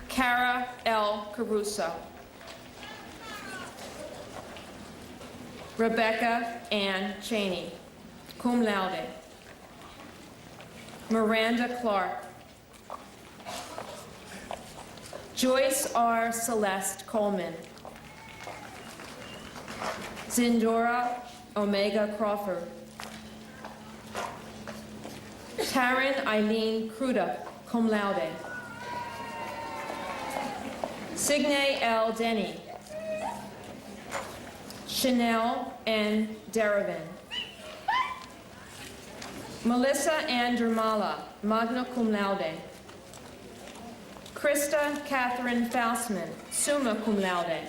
Cara L. Caruso. Rebecca Ann Cheney, cum laude. Miranda Clark. Joyce R. Celeste Coleman. Zindora Omega Crawford. Taryn Eileen Cruda, cum laude. Signe L. Denny. Chanel N. Deravan. Melissa Ann Dermala, magna cum laude. Krista Catherine Faustman, summa cum laude.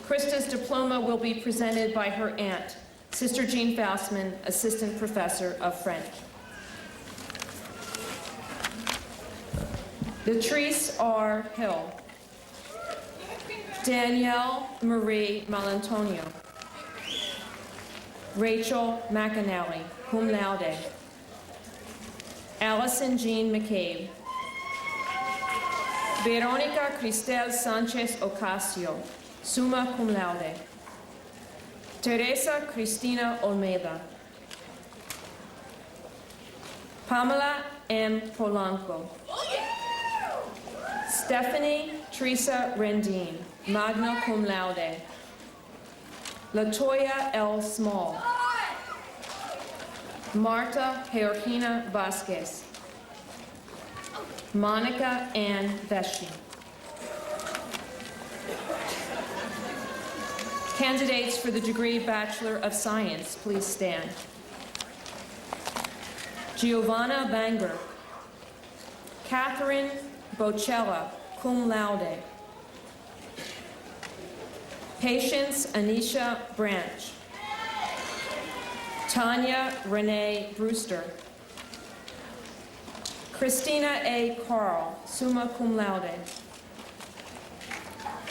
Krista's diploma will be presented by her aunt, Sister Jean Faustman, Assistant Professor of French. Latrice R. Hill. Danielle Marie Malantonio. Rachel McAnally, cum laude. Allison Jean McCabe. Veronica Cristel Sanchez Ocasio, summa cum laude. Teresa Cristina Olmeda. Pamela M. Polanco. Stephanie Teresa Rendine, magna cum laude. Latoya L. Small. Marta Georgina Vasquez. Monica Ann Vesci. Candidates for the degree Bachelor of Science, please stand. Giovanna Banger. Catherine Bocella, cum laude. Patience Anisha Branch. Tanya Renee Brewster. Christina A. Carl, summa cum laude.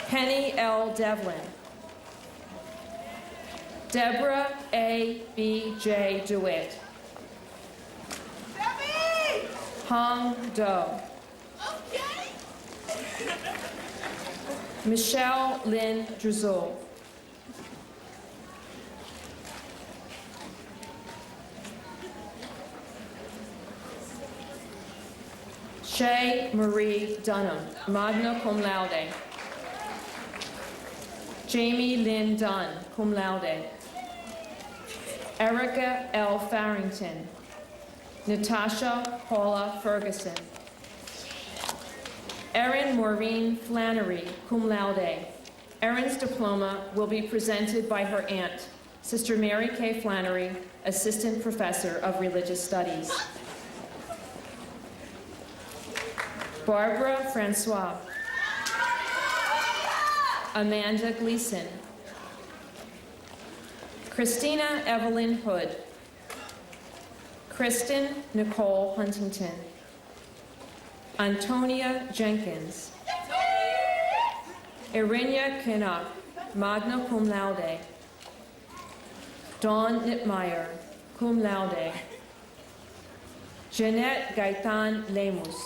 Penny L. Devlin. Deborah A. B. J. DeWitt. Hong Do. Michelle Lynn Drizzle. Shay Marie Dunham, magna cum laude. Jamie Lynn Dunn, cum laude. Erica L. Farrington. Natasha Paula Ferguson. Erin Maureen Flannery, cum laude. Erin's diploma will be presented by her aunt, Sister Mary K. Flannery, Assistant Professor of Religious Studies. Barbara Francois. Amanda Gleason. Christina Evelyn Hood. Kristen Nicole Huntington. Antonia Jenkins. Irinya Kinnock, magna cum laude. Dawn Nipmeyer, cum laude. Jeanette Gaitan Lemus.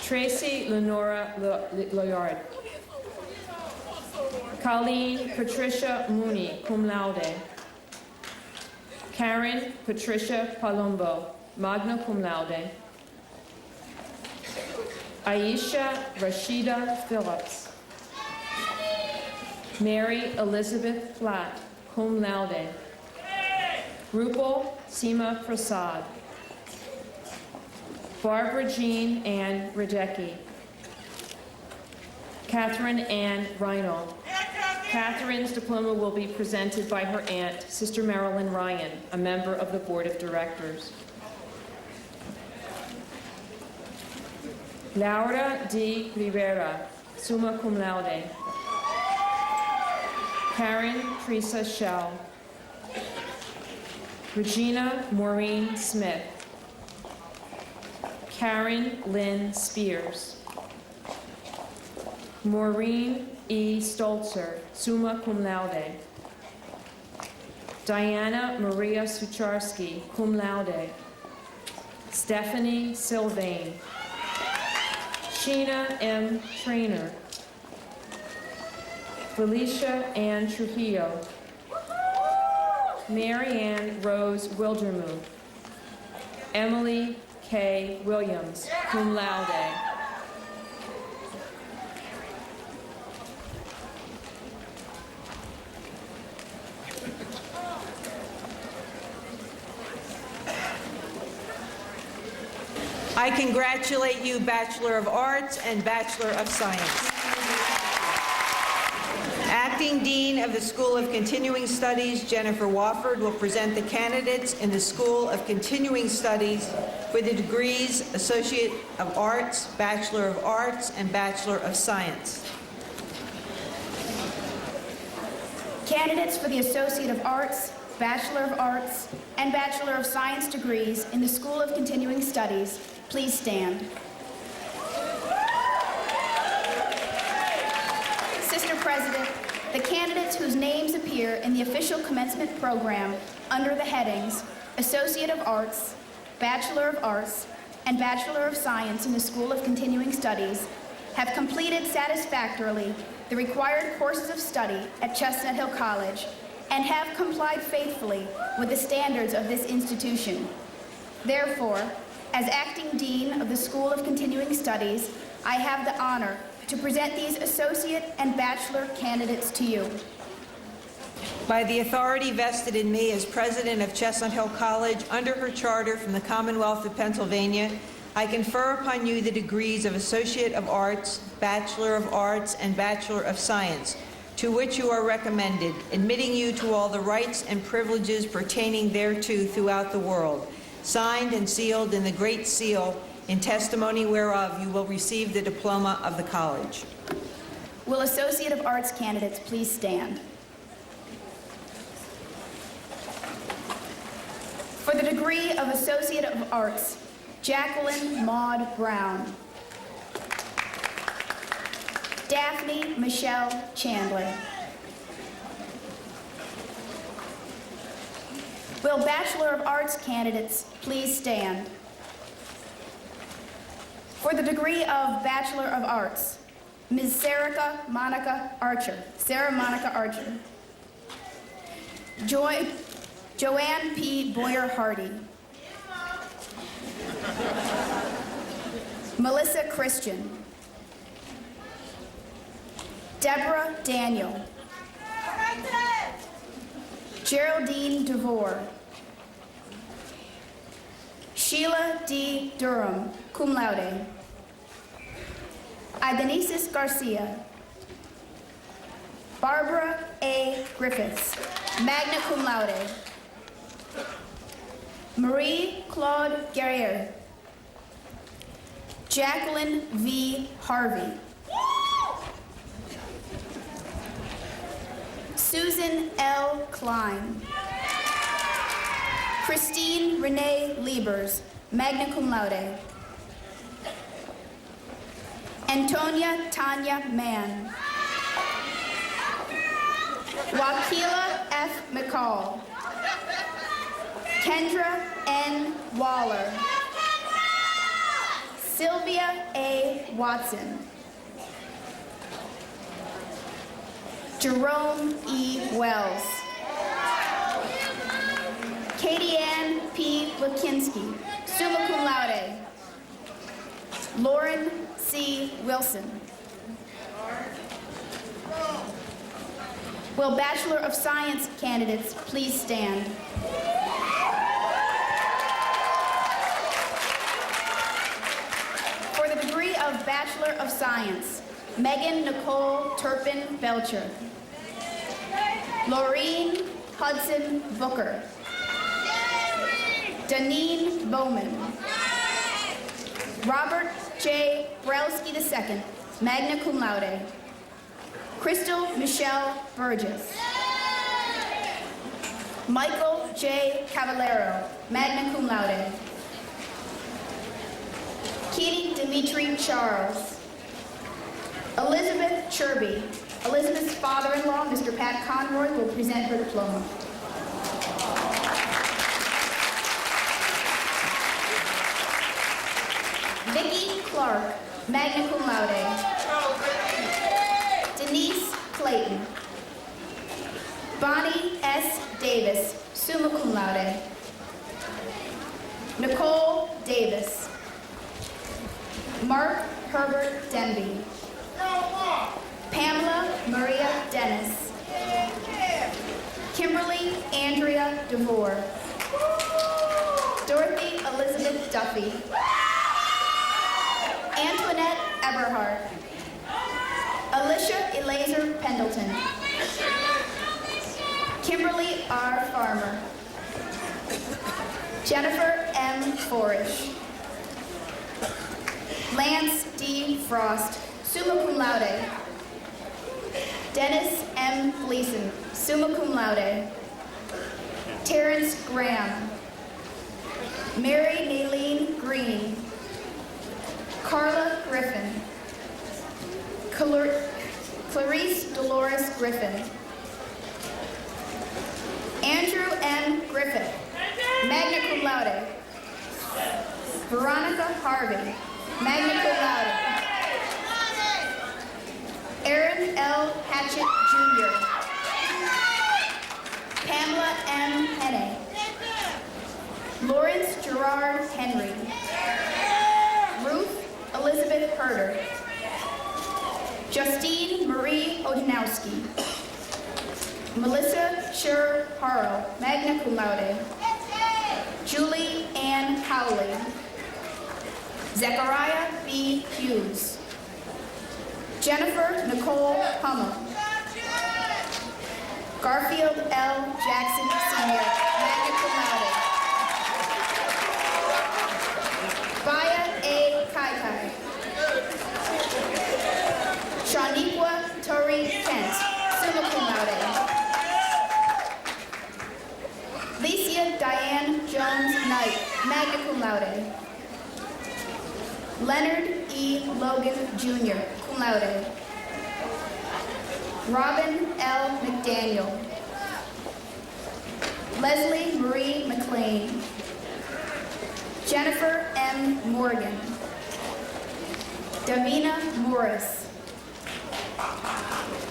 Tracy Lenora Loyard. Colleen Patricia Mooney, cum laude. Karen Patricia Palumbo, magna cum laude. Aisha Rashida Phillips. Mary Elizabeth Platt, cum laude. Rupal Seema Prasad. Barbara Jean Ann Radecki. Catherine Ann Reinhold. Catherine's diploma will be presented by her aunt, Sister Marilyn Ryan, a member of the Board of Directors. Laura D. Rivera, summa cum laude. Karen Teresa Schell. Regina Maureen Smith. Karen Lynn Spears. Maureen E. Stolzer, summa cum laude. Diana Maria Sucharski, cum laude. Stephanie Sylvain. Sheena M. Trainer. Felicia Ann Trujillo. Mary Ann Rose Wildermuth. Emily K. Williams, cum laude. I congratulate you, Bachelor of Arts and Bachelor of Science. Acting Dean of the School of Continuing Studies, Jennifer Wofford, will present the candidates in the School of Continuing Studies for the degrees Associate of Arts, Bachelor of Arts, and Bachelor of Science. Candidates for the Associate of Arts, Bachelor of Arts, and Bachelor of Science degrees in the School of Continuing Studies, please stand. Sister President, the candidates whose names appear in the official commencement program under the headings Associate of Arts, Bachelor of Arts, and Bachelor of Science in the School of Continuing Studies have completed satisfactorily the required courses of study at Chestnut Hill College and have complied faithfully with the standards of this institution. Therefore, as Acting Dean of the School of Continuing Studies, I have the honor to present these associate and bachelor candidates to you. By the authority vested in me as president of Chestnut Hill College under her charter from the Commonwealth of Pennsylvania, I confer upon you the degrees of Associate of Arts, Bachelor of Arts, and Bachelor of Science, to which you are recommended, admitting you to all the rights and privileges pertaining thereto throughout the world, signed and sealed in the Great Seal, in testimony whereof you will receive the diploma of the college. Will Associate of Arts candidates please stand? For the degree of Associate of Arts, Jacqueline Maud Brown. Daphne Michelle Chandler. Will Bachelor of Arts candidates please stand? For the degree of Bachelor of Arts, Ms. Sarah Monica Archer. Joanne P. Boyer Hardy. Melissa Christian. Deborah Daniel. Geraldine DeVore. Sheila D. Durham, cum laude. Adenesis Garcia. Barbara A. Griffiths, magna cum laude. Marie Claude Guerrier. Jacqueline V. Harvey. Susan L. Klein. Christine Renee Liebers, magna cum laude. Antonia Tanya Mann. Wakila F. McCall. Kendra N. Waller. Sylvia A. Watson. Jerome E. Wells. Katie Ann P. Lukinski, summa cum laude. Lauren C. Wilson. Will Bachelor of Science candidates please stand? For the degree of Bachelor of Science, Megan Nicole Turpin Belcher. Laureen Hudson Booker. Danine Bowman. Robert J. Brelsky II, magna cum laude. Crystal Michelle Burgess. Michael J. Cavallero, magna cum laude. Keating Dimitri Charles. Elizabeth Chirby. Elizabeth's father-in-law, Mr. Pat Conroy, will present her diploma. Vicki Clark, magna cum laude. Denise Clayton. Bonnie S. Davis, summa cum laude. Nicole Davis. Mark Herbert Denby. Pamela Maria Dennis. Kimberly Andrea DeVore. Dorothy Elizabeth Duffy. Antoinette Eberhardt. Alicia Elazer Pendleton. Kimberly R. Farmer. Jennifer M. Forish. Lance D. Frost, summa cum laude. Dennis M. Gleason, summa cum laude. Terrence Graham. Mary Naylene Green. Carla Griffin. Clarice Dolores Griffin. Andrew M. Griffith, magna cum laude. Veronica Harvey, magna cum laude. Aaron L. Hatchett Jr. Pamela M. Henne. Lawrence Gerard Henry. Ruth Elizabeth Herder. Justine Marie Odenowski. Melissa Sher Harrell, magna cum laude. Julie Ann Howley. Zechariah B. Hughes. Jennifer Nicole Hummel. Garfield L. Jackson Sr., magna cum laude. Baya A. Kaikai. Shaniqua Tori Kent, summa cum laude. Licia Diane Jones Knight, magna cum laude. Leonard E. Logan Jr., cum laude. Robin L. McDaniel. Leslie Marie McLean. Jennifer M. Morgan. Davina Morris.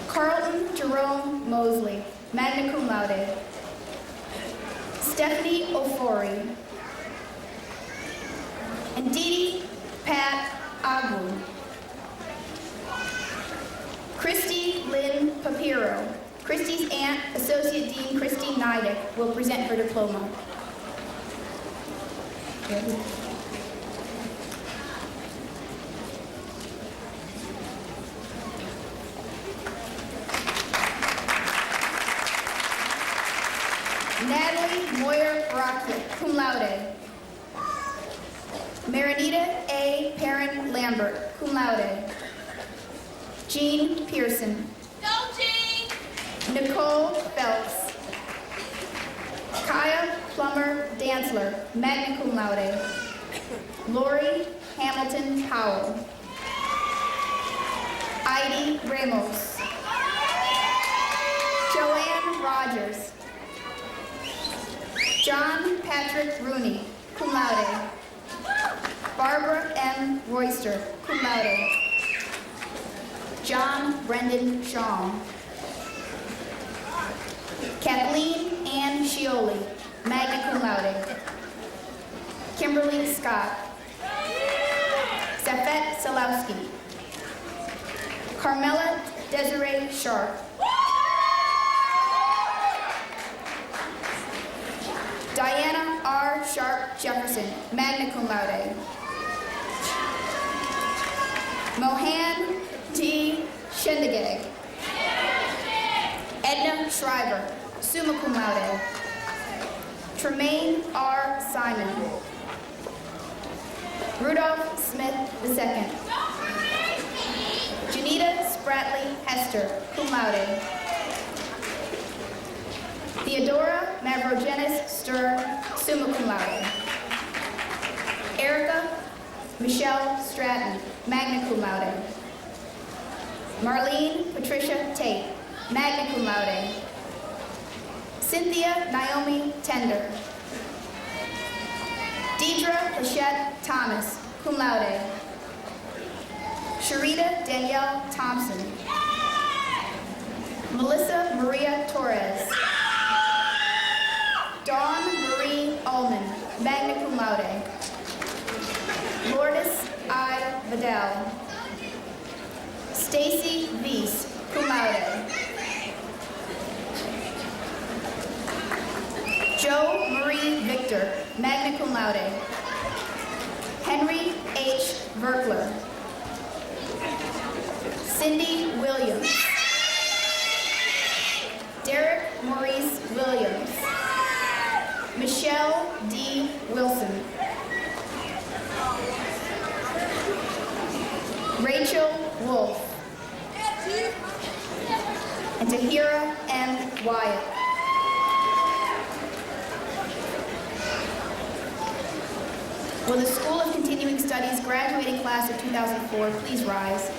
Carlton Jerome Mosley, magna cum laude. Stephanie Ofori. And Dee Pat Agu. Christy Lynn Papiro. Christy's aunt, Associate Dean Christy Nidek, will present her diploma. Natalie Moyer Brockett, cum laude. Marinita A. Perrin Lambert, cum laude. Jean Pearson. Go, Jean! Nicole Phelps. Kaya Plummer Dantzler, magna cum laude. Lori Hamilton Powell. Heidi Ramos. Joanne Rogers. John Patrick Rooney, cum laude. Barbara M. Royster, cum laude. John Brendan Shaw. Kathleen Ann Scioli, magna cum laude. Kimberly Scott. Safet Salowski. Carmela Desiree Sharp. Diana R. Sharp Jefferson, magna cum laude. Mohan T. Shindigay. Edna Shriver, summa cum laude. Tremaine R. Simon. Rudolph Smith II. Janita Spratley Hester, cum laude. Theodora Mavrogenis Stir, summa cum laude. Erica Michelle Stratton, magna cum laude. Marlene Patricia Tate, magna cum laude. Cynthia Naomi Tender. Deidre Plachette Thomas, cum laude. Sharita Danielle Thompson. Melissa Maria Torres. Dawn Marie Ullman, magna cum laude. Lourdes I. Vidal. Stacy Weiss, cum laude. Joe Marie Victor, magna cum laude. Henry H. Verkler. Cindy Williams. Derek Maurice Williams. Michelle D. Wilson. Rachel Wolf. And Tahira M. Wyatt. Will the School of Continuing Studies graduating class of 2004 please rise?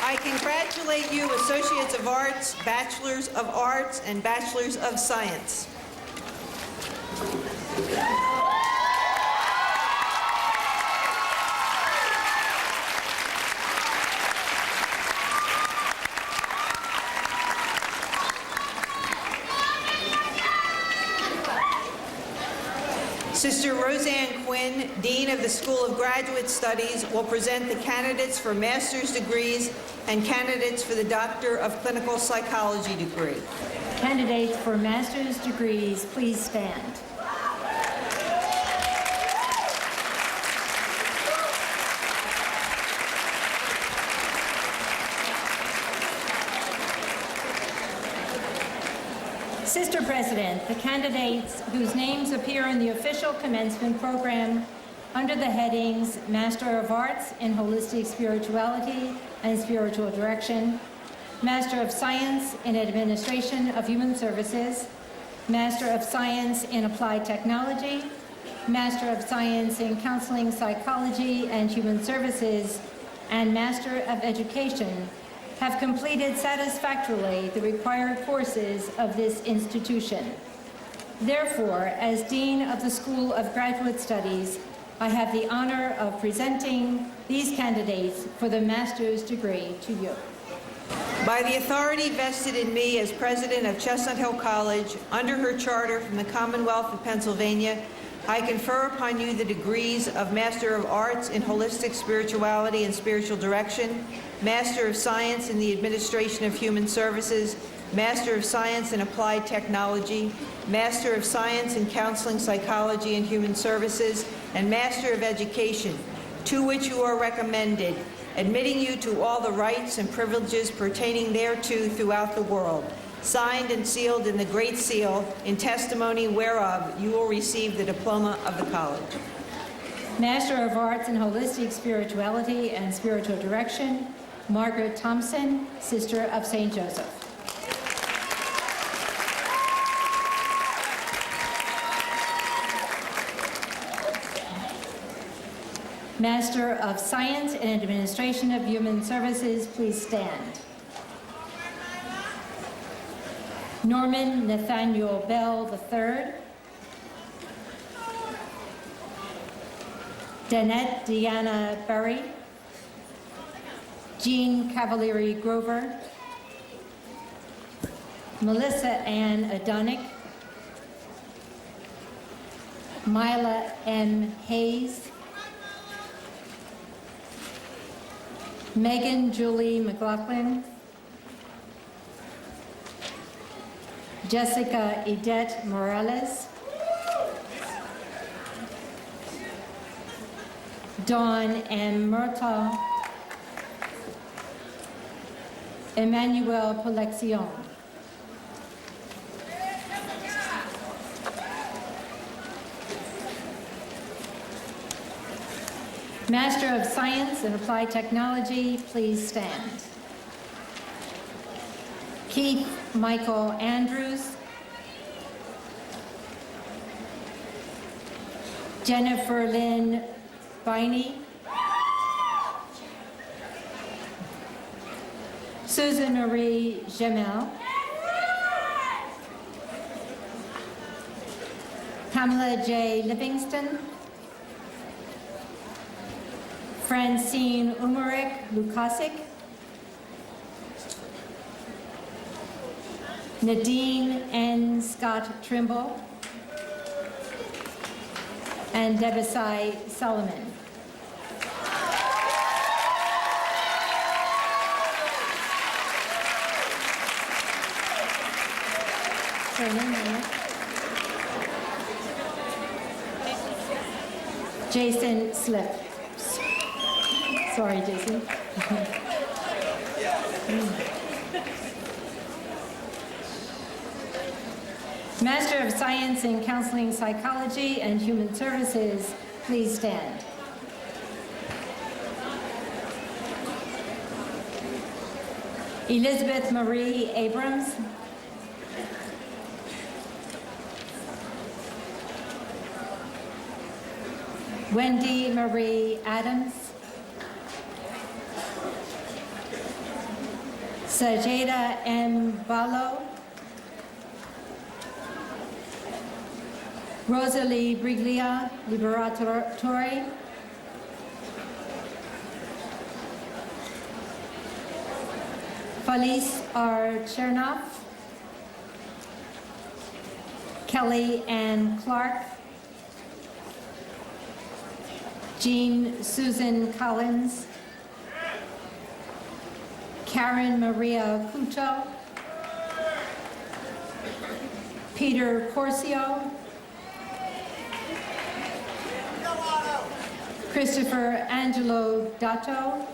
I congratulate you, Associates of Arts, Bachelors of Arts, and Bachelors of Science. Sister Roseanne Quinn, Dean of the School of Graduate Studies, will present the candidates for master's degrees and candidates for the Doctor of Clinical Psychology degree. Candidates for master's degrees, please stand. Sister President, the candidates whose names appear in the official commencement program under the headings Master of Arts in Holistic Spirituality and Spiritual Direction, Master of Science in Administration of Human Services, Master of Science in Applied Technology, Master of Science in Counseling Psychology and Human Services, and Master of Education have completed satisfactorily the required courses of this institution. Therefore, as Dean of the School of Graduate Studies, I have the honor of presenting these candidates for the master's degree to you. By the authority vested in me as president of Chestnut Hill College, under her charter from the Commonwealth of Pennsylvania, I confer upon you the degrees of Master of Arts in Holistic Spirituality and Spiritual Direction, Master of Science in the Administration of Human Services, Master of Science in Applied Technology, Master of Science in Counseling Psychology and Human Services, and Master of Education, to which you are recommended, admitting you to all the rights and privileges pertaining thereto throughout the world. Signed and sealed in the Great Seal, in testimony whereof you will receive the diploma of the college. Master of Arts in Holistic Spirituality and Spiritual Direction, Margaret Thompson, Sister of St. Joseph. Master of Science in Administration of Human Services, please stand. Norman Nathaniel Bell III. Danette Deanna Berry. Jean Cavalieri Grover. Melissa Ann Adonick. Mila M. Hayes. Megan Julie McLaughlin. Jessica Edette Morales. Dawn M. Murtaugh. Emmanuel Polexion. Master of Science in Applied Technology, please stand. Keith Michael Andrews. Jennifer Lynn Biney. Susan Marie Jamel. Pamela J. Livingston. Francine Umeric Lukasik. Nadine N. Scott Trimble. And Debasai Solomon. Jason Slip. Sorry, Jason. Master of Science in Counseling Psychology and Human Services, please stand. Elizabeth Marie Abrams. Wendy Marie Adams. Sajeda M. Balo. Rosalie Briglia Liberatore. Felice R. Chernoff. Kelly Ann Clark. Jean Susan Collins. Karen Maria Cucho. Peter Corcio. Christopher Angelo Dato.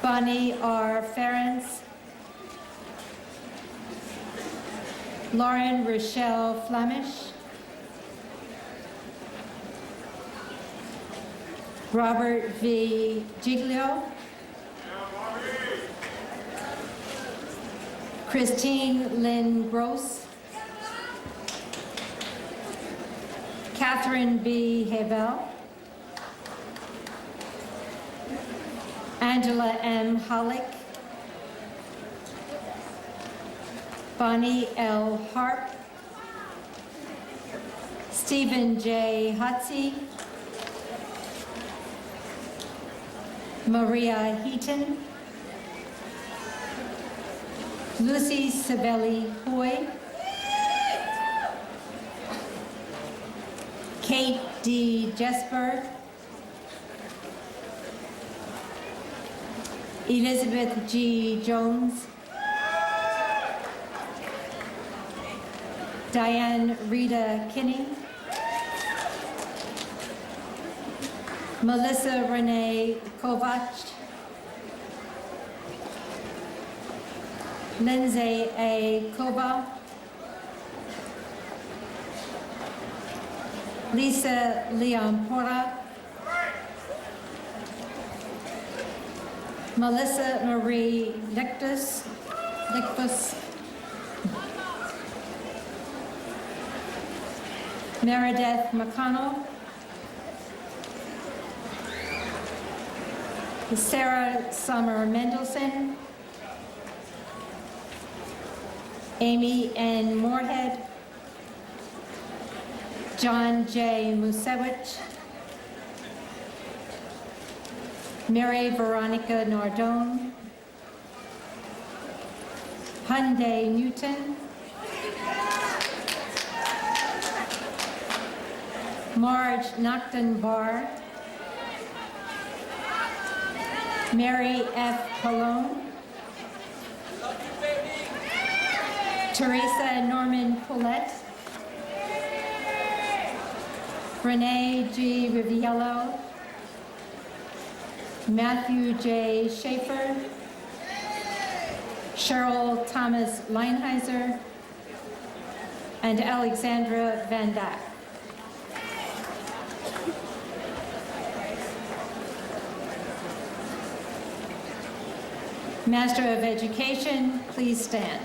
Bonnie R. Ferentz. Lauren Rochelle Flemish. Robert V. Giglio. Christine Lynn Gross. Catherine B. Hebel. Angela M. Hollick. Bonnie L. Harp. Stephen J. Hutsey. Maria Heaton. Lucy Savelli Hoy. Kate D. Jesper. Elizabeth G. Jones. Diane Rita Kinney. Melissa Renee Kovach. Lindsay A. Kova. Lisa Leonpora, Melissa Marie Lichtus, Meredith McConnell, Sarah Summer Mendelson, Amy N. Moorhead, John J. Musewicz, Mary Veronica Nardone, Hyundai Newton, Marge Nocton Barr, Mary F. Pallone, Teresa Norman Poulette, Renee G. Riviello, Matthew J. Schaefer, Cheryl Thomas Leinheiser, and Alexandra Van Dyck. Master of Education, please stand.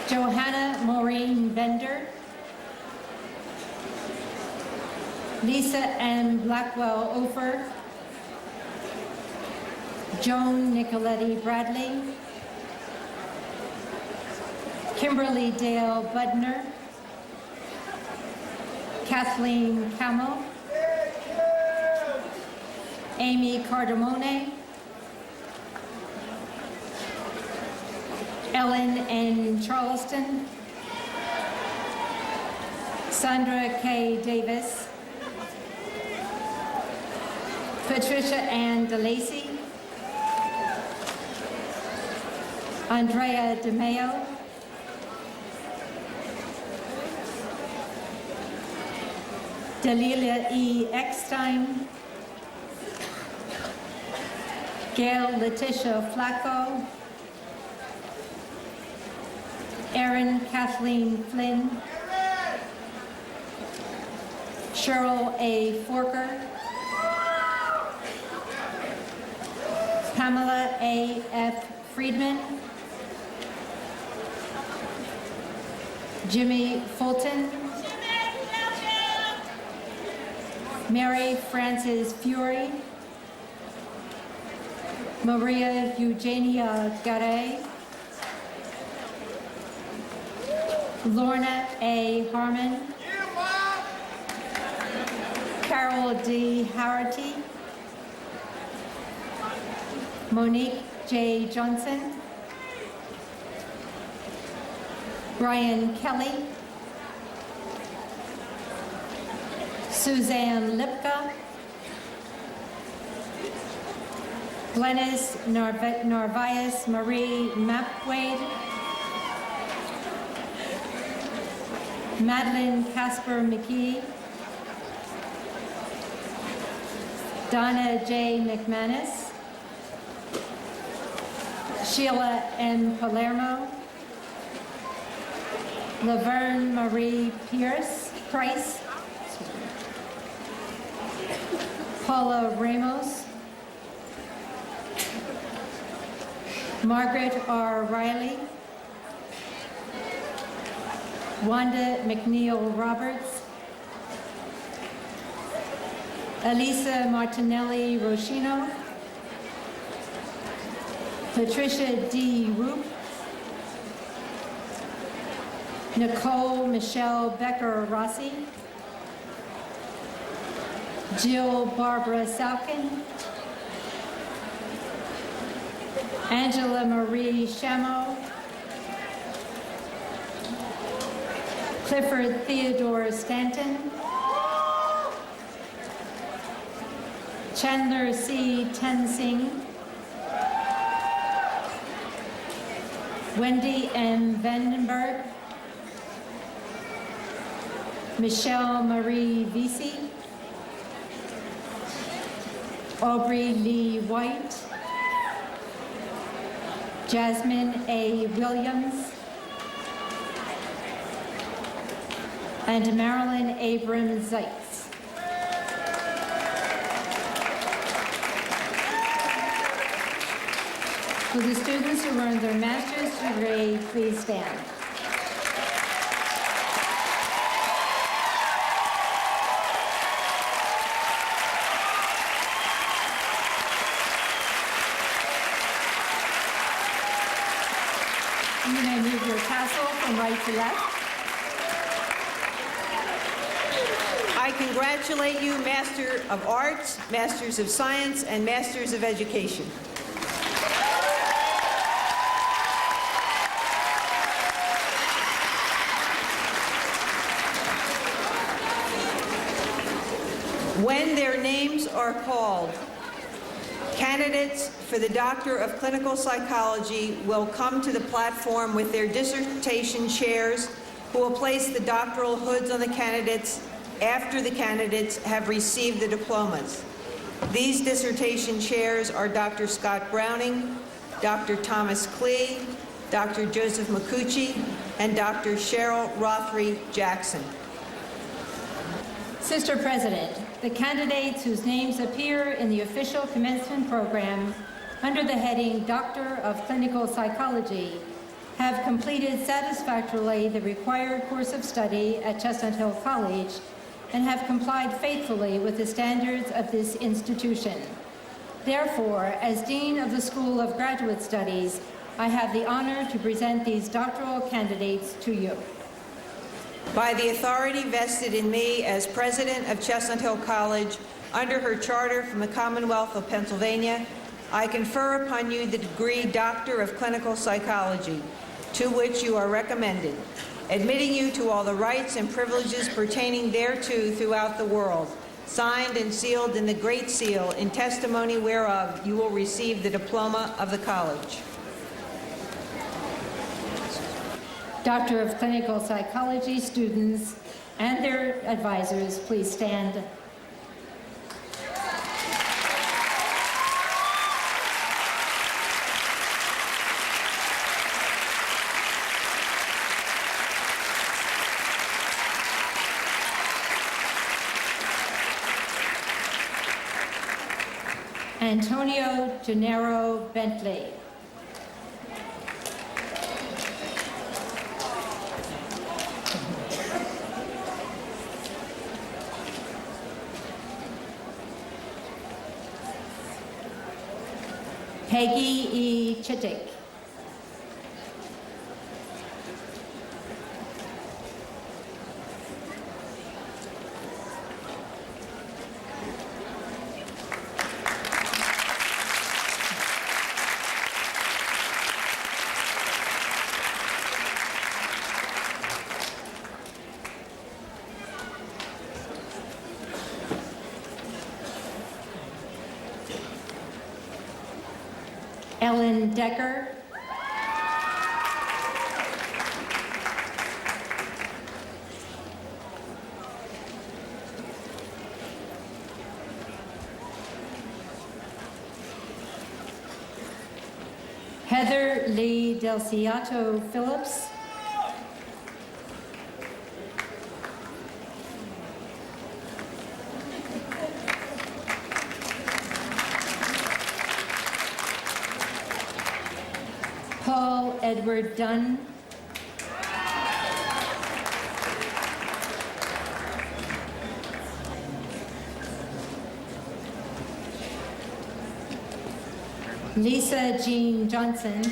Johanna Maureen Bender, Lisa M. Blackwell Ofer, Joan Nicoletti Bradley, Kimberly Dale Budner, Kathleen Camel, Amy Cardamone, Ellen N. Charleston, Sandra K. Davis, Patricia Ann DeLacy, Andrea DeMeo, Delilia E. Eckstein, Gail Letitia Flacco, Erin Kathleen Flynn, Cheryl A. Forker, Pamela A. F. Friedman, Jimmy Fulton, Mary Frances Fury, Maria Eugenia Garay, Lorna A. Harmon, Carol D. Harity, Monique J. Johnson, Brian Kelly, Suzanne Lipka, Glenys Narvaez Marie Mapwade, Madeline Casper McGee, Donna J. McManus, Sheila M. Palermo, Laverne Marie Price, Paula Ramos, Margaret R. Riley, Wanda McNeil Roberts, Elisa Martinelli Rochino, Patricia D. Roop, Nicole Michelle Becker Rossi, Jill Barbara Salkin, Angela Marie Shamo, Clifford Theodore Stanton, Chandler C. Tensing, Wendy M. Vandenberg, Michelle Marie Vesey, Aubrey Lee White, Jasmine A. Williams, and Marilyn Abram Zeitz. Will the students who earned their master's degree please stand? You may move your tassel from right to left. I congratulate you, Master of Arts, Masters of Science, and Masters of Education. When their names are called, candidates for the Doctor of Clinical Psychology will come to the platform with their dissertation chairs, who will place the doctoral hoods on the candidates after the candidates have received the diplomas. These dissertation chairs are Dr. Scott Browning, Dr. Thomas Klee, Dr. Joseph Macucci, and Dr. Cheryl Rothery Jackson. Sister President, the candidates whose names appear in the official commencement program under the heading Doctor of Clinical Psychology have completed satisfactorily the required course of study at Chestnut Hill College and have complied faithfully with the standards of this institution. Therefore, as Dean of the School of Graduate Studies, I have the honor to present these doctoral candidates to you. By the authority vested in me as President of Chestnut Hill College, under her charter from the Commonwealth of Pennsylvania, I confer upon you the degree Doctor of Clinical Psychology, to which you are recommended, admitting you to all the rights and privileges pertaining thereto throughout the world, signed and sealed in the Great Seal, in testimony whereof you will receive the diploma of the college. Doctor of Clinical Psychology students and their advisors, please stand. Antonio Gennaro Bentley. Peggy E. Chittick. Ellen Decker. Heather Lee Del Ciato Phillips. Paul Edward Dunn. Lisa Jean Johnson.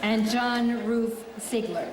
And John Ruth Sigler.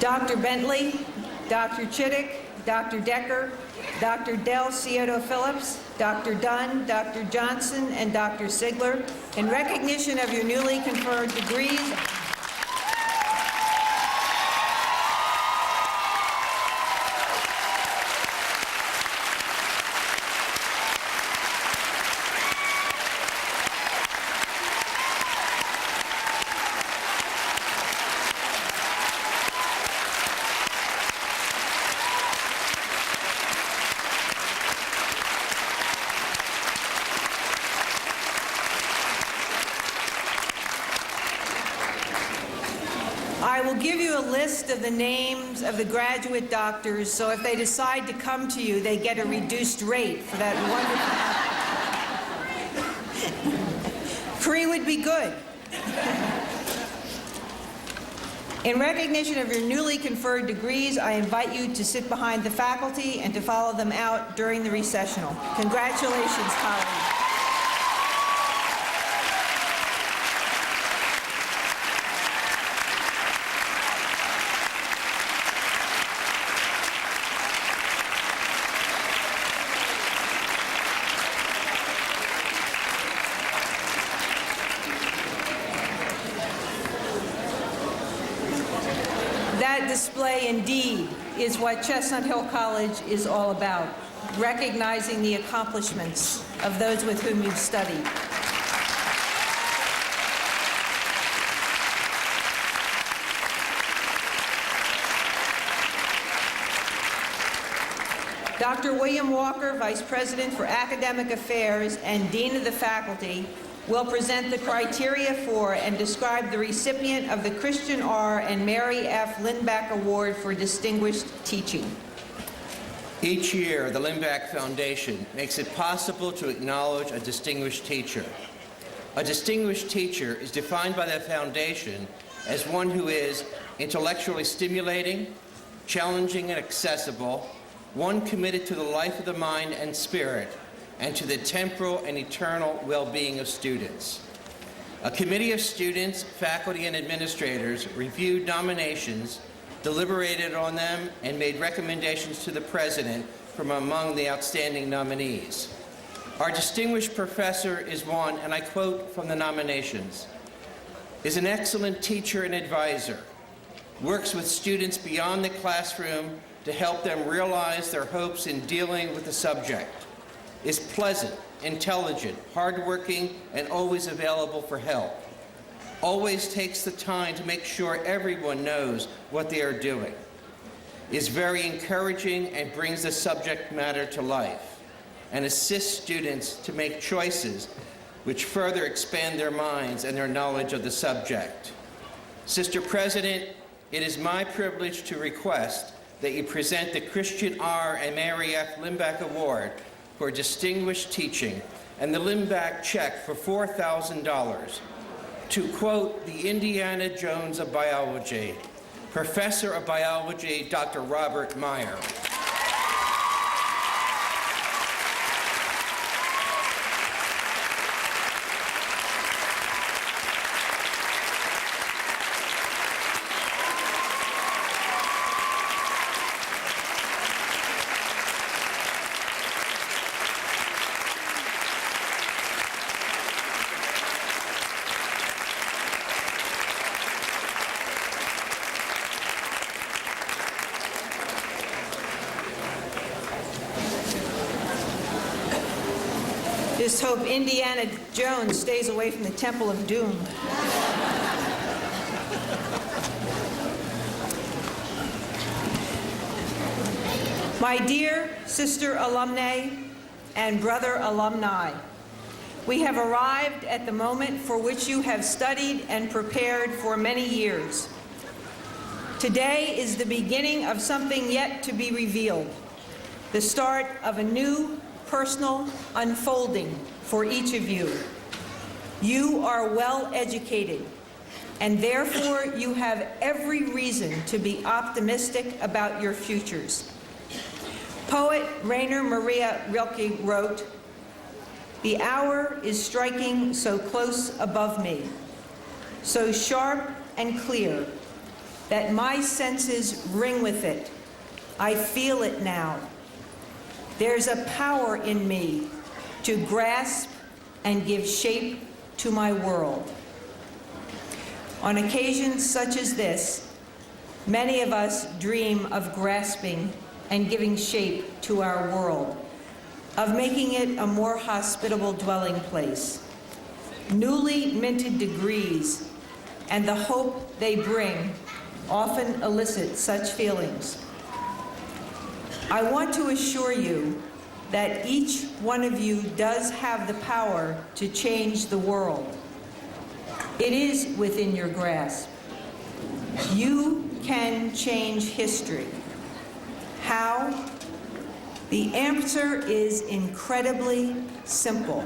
Dr. Bentley, Dr. Chittick, Dr. Decker, Dr. Del Cioto Phillips, Dr. Dunn, Dr. Johnson, and Dr. Sigler, in recognition of your newly conferred degrees. I will give you a list of the names of the graduate doctors, so if they decide to come to you, they get a reduced rate for that wonderful. Free would be good. In recognition of your newly conferred degrees, I invite you to sit behind the faculty and to follow them out during the recessional. Congratulations, colleagues. That display, indeed, is what Chestnut Hill College is all about, recognizing the accomplishments of those with whom you've studied. Dr. William Walker, Vice President for Academic Affairs and Dean of the Faculty, will present the criteria for and describe the recipient of the Christian R. and Mary F. Lindback Award for Distinguished Teaching. Each year, the Lindback Foundation makes it possible to acknowledge a distinguished teacher. A distinguished teacher is defined by the foundation as one who is intellectually stimulating, challenging and accessible, one committed to the life of the mind and spirit, and to the temporal and eternal well-being of students. A committee of students, faculty, and administrators reviewed nominations, deliberated on them, and made recommendations to the president from among the outstanding nominees. Our distinguished professor is one, and I quote from the nominations, is an excellent teacher and advisor, works with students beyond the classroom to help them realize their hopes in dealing with the subject, is pleasant, intelligent, hardworking, and always available for help. Always takes the time to make sure everyone knows what they are doing. Is very encouraging and brings the subject matter to life, and assists students to make choices which further expand their minds and their knowledge of the subject. Sister President, it is my privilege to request that you present the Christian R. and Mary F. Lindback Award for distinguished teaching and the Lindback check for $4,000 to, quote, the Indiana Jones of biology, Professor of Biology, Dr. Robert Meyer. Just hope Indiana Jones stays away from the Temple of Doom. My dear sister alumnae and brother alumni, we have arrived at the moment for which you have studied and prepared for many years. Today is the beginning of something yet to be revealed, the start of a new personal unfolding for each of you. You are well educated, and therefore you have every reason to be optimistic about your futures. Poet Rainer Maria Rilke wrote, "The hour is striking so close above me, so sharp and clear, that my senses ring with it. I feel it now. There's a power in me to grasp and give shape to my world. On occasions such as this, many of us dream of grasping and giving shape to our world, of making it a more hospitable dwelling place. Newly minted degrees and the hope they bring often elicit such feelings. I want to assure you that each one of you does have the power to change the world. It is within your grasp. You can change history. How? The answer is incredibly simple.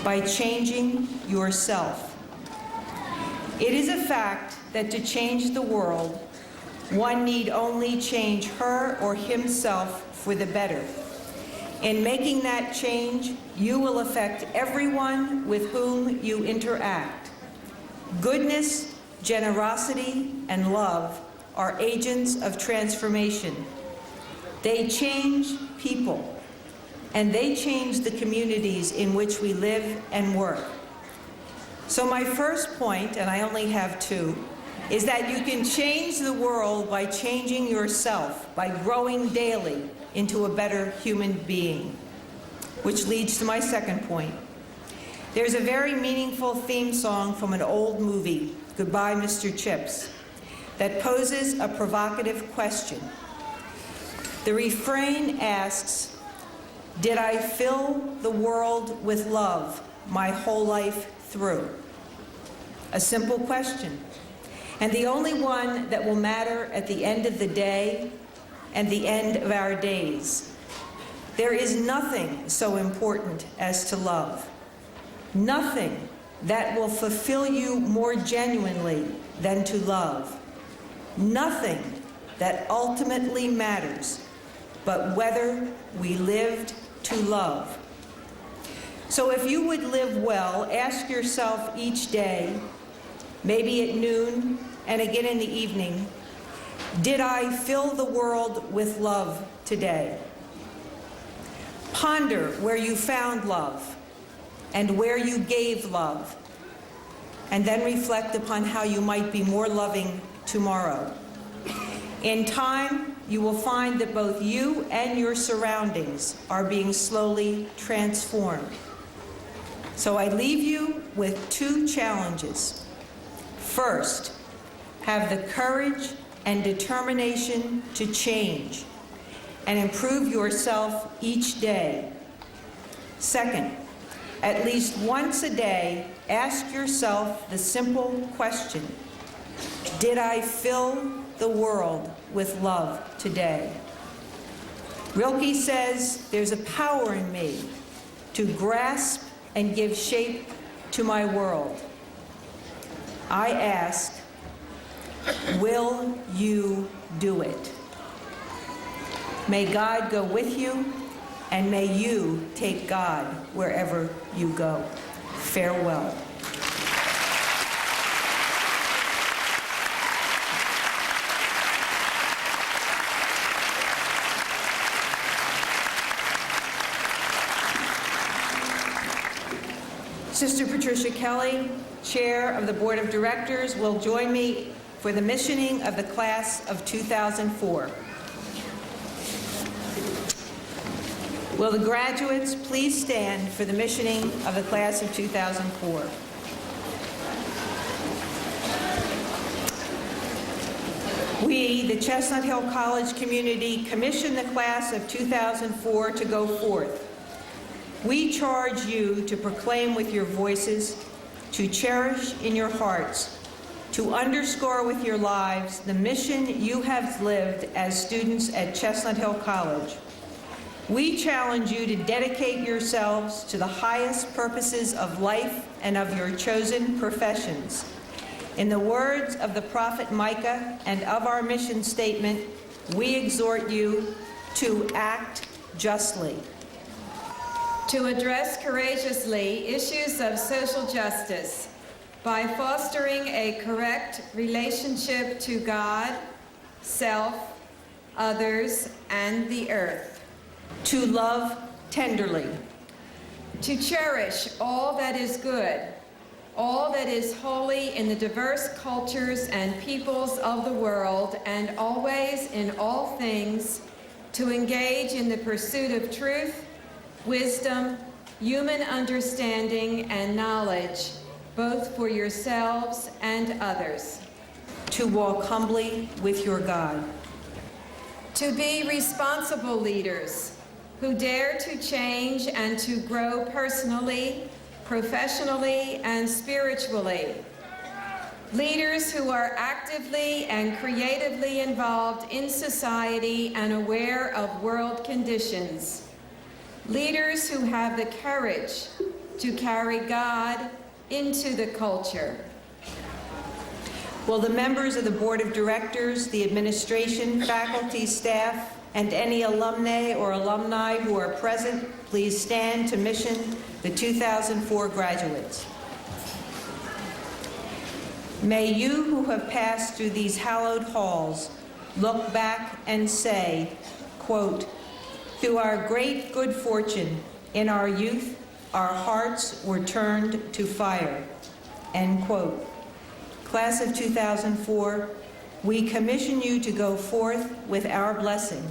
By changing yourself. It is a fact that to change the world, one need only change her or himself for the better. In making that change, you will affect everyone with whom you interact. Goodness, generosity, and love are agents of transformation. They change people, and they change the communities in which we live and work. So my first point, and I only have two, is that you can change the world by changing yourself, by growing daily into a better human being. Which leads to my second point. There's a very meaningful theme song from an old movie, Goodbye, Mr. Chips, that poses a provocative question. The refrain asks, did I fill the world with love my whole life through? A simple question, and the only one that will matter at the end of the day and the end of our days. There is nothing so important as to love. Nothing that will fulfill you more genuinely than to love. Nothing that ultimately matters but whether we lived to love. So if you would live well, ask yourself each day, maybe at noon and again in the evening, did I fill the world with love today? Ponder where you found love and where you gave love, and then reflect upon how you might be more loving tomorrow. In time, you will find that both you and your surroundings are being slowly transformed. So I leave you with two challenges. First, have the courage and determination to change and improve yourself each day. Second, at least once a day, ask yourself the simple question, did I fill the world with love today? Rilke says, there's a power in me to grasp and give shape to my world. I ask, will you do it? May God go with you, and may you take God wherever you go. Farewell. Sister Patricia Kelly, Chair of the Board of Directors, will join me for the missioning of the class of 2004. Will the graduates please stand for the missioning of the class of 2004? We, the Chestnut Hill College community, commission the class of 2004 to go forth. We charge you to proclaim with your voices, to cherish in your hearts, to underscore with your lives the mission you have lived as students at Chestnut Hill College. We challenge you to dedicate yourselves to the highest purposes of life and of your chosen professions. In the words of the prophet Micah and of our mission statement, we exhort you to act justly. To address courageously issues of social justice, by fostering a correct relationship to God, self, others, and the earth. To love tenderly. To cherish all that is good, all that is holy in the diverse cultures and peoples of the world, and always in all things, to engage in the pursuit of truth, wisdom, human understanding, and knowledge, both for yourselves and others. To walk humbly with your God. To be responsible leaders who dare to change and to grow personally, professionally, and spiritually. Leaders who are actively and creatively involved in society and aware of world conditions. Leaders who have the courage to carry God into the culture. Will the members of the Board of Directors, the administration, faculty, staff, and any alumni or alumni who are present please stand to mission the 2004 graduates. May you who have passed through these hallowed halls look back and say, quote, "Through our great good fortune in our youth, our hearts were turned to fire," end quote. Class of 2004, we commission you to go forth with our blessing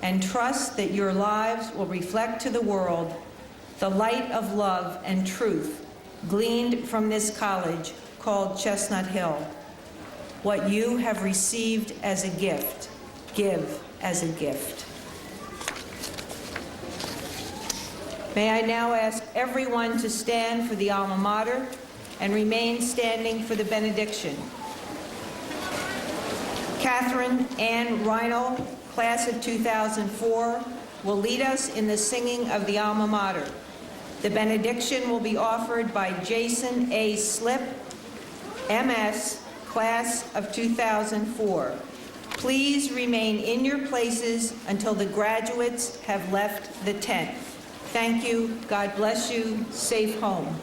and trust that your lives will reflect to the world the light of love and truth gleaned from this college called Chestnut Hill. What you have received as a gift, give as a gift. May I now ask everyone to stand for the alma mater and remain standing for the benediction. Catherine Ann Reinl, class of 2004, will lead us in the singing of the alma mater. The benediction will be offered by Jason A. Slip, MS, class of 2004. Please remain in your places until the graduates have left the tent. Thank you. God bless you. Safe home.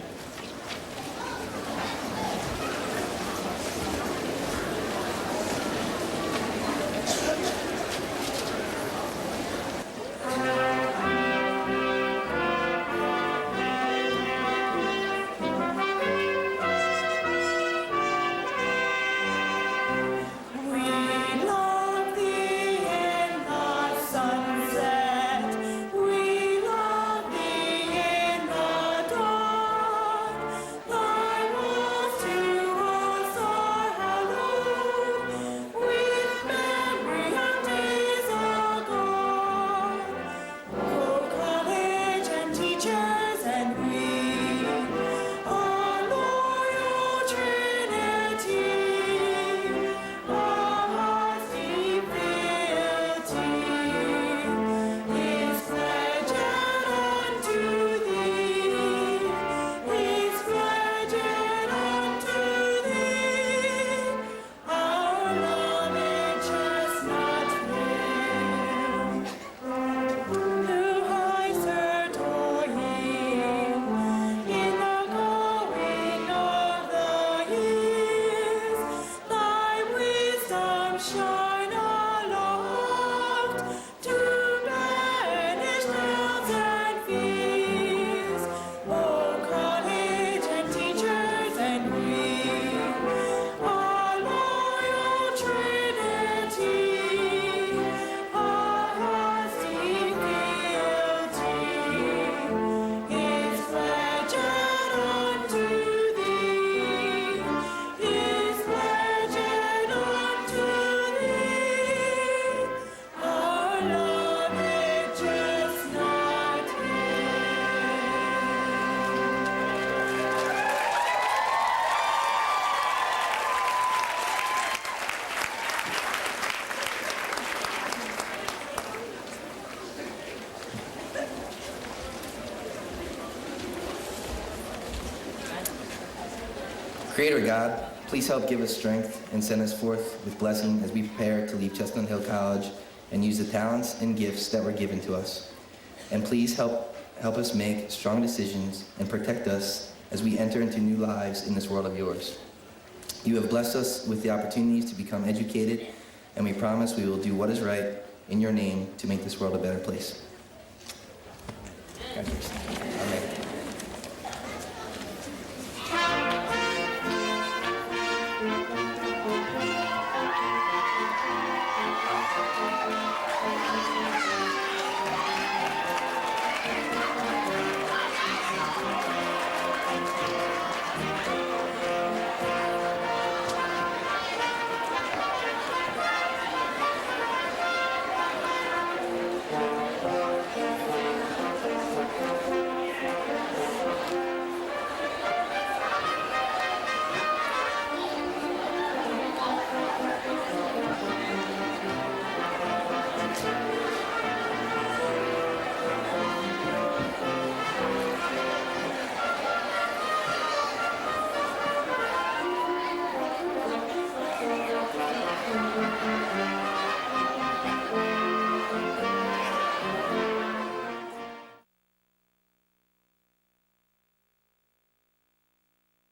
Creator God, please help give us strength and send us forth with blessing as we prepare to leave Chestnut Hill College and use the talents and gifts that were given to us. And please help us make strong decisions and protect us as we enter into new lives in this world of yours. You have blessed us with the opportunities to become educated, and we promise we will do what is right in your name to make this world a better place. Congratulations.